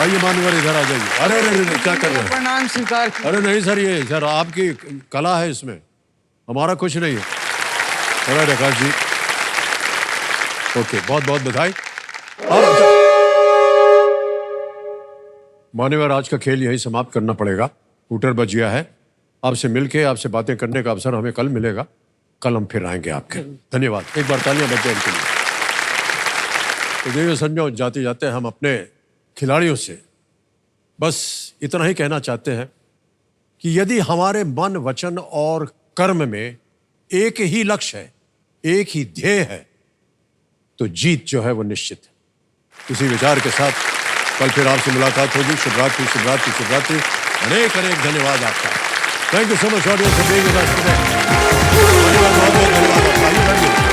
आइए मानवर इधर आ जाइए। अरे अरे क्या कर रहे हैं? प्रणाम स्वीकार। अरे नहीं सर, ये सर आपकी कला है इसमें, हमारा कुछ नहीं है। अरे आकाश जी, ओके, बहुत बहुत बधाई। अब मान्यवर, आज का खेल यही समाप्त करना पड़ेगा। हूटर बज गया है। आपसे मिलके आपसे बातें करने का अवसर हमें कल मिलेगा। कल हम फिर आएंगे आपके। धन्यवाद। एक बार तालियां बज जाए इनके लिए। तो देवी संजो, जाते जाते हम अपने खिलाड़ियों से बस इतना ही कहना चाहते हैं कि यदि हमारे मन, वचन और कर्म में एक ही लक्ष्य है, एक ही ध्येय है, तो जीत जो है वो निश्चित है। इसी विचार के साथ कल फिर आपसे मुलाकात होगी। शुभ रात्रि, शुभ रात्रि, शुभ रात्रि। अनेक अनेक धन्यवाद आपका। Thank you so much audience for being with us today. बहुत बहुत धन्यवाद आपका।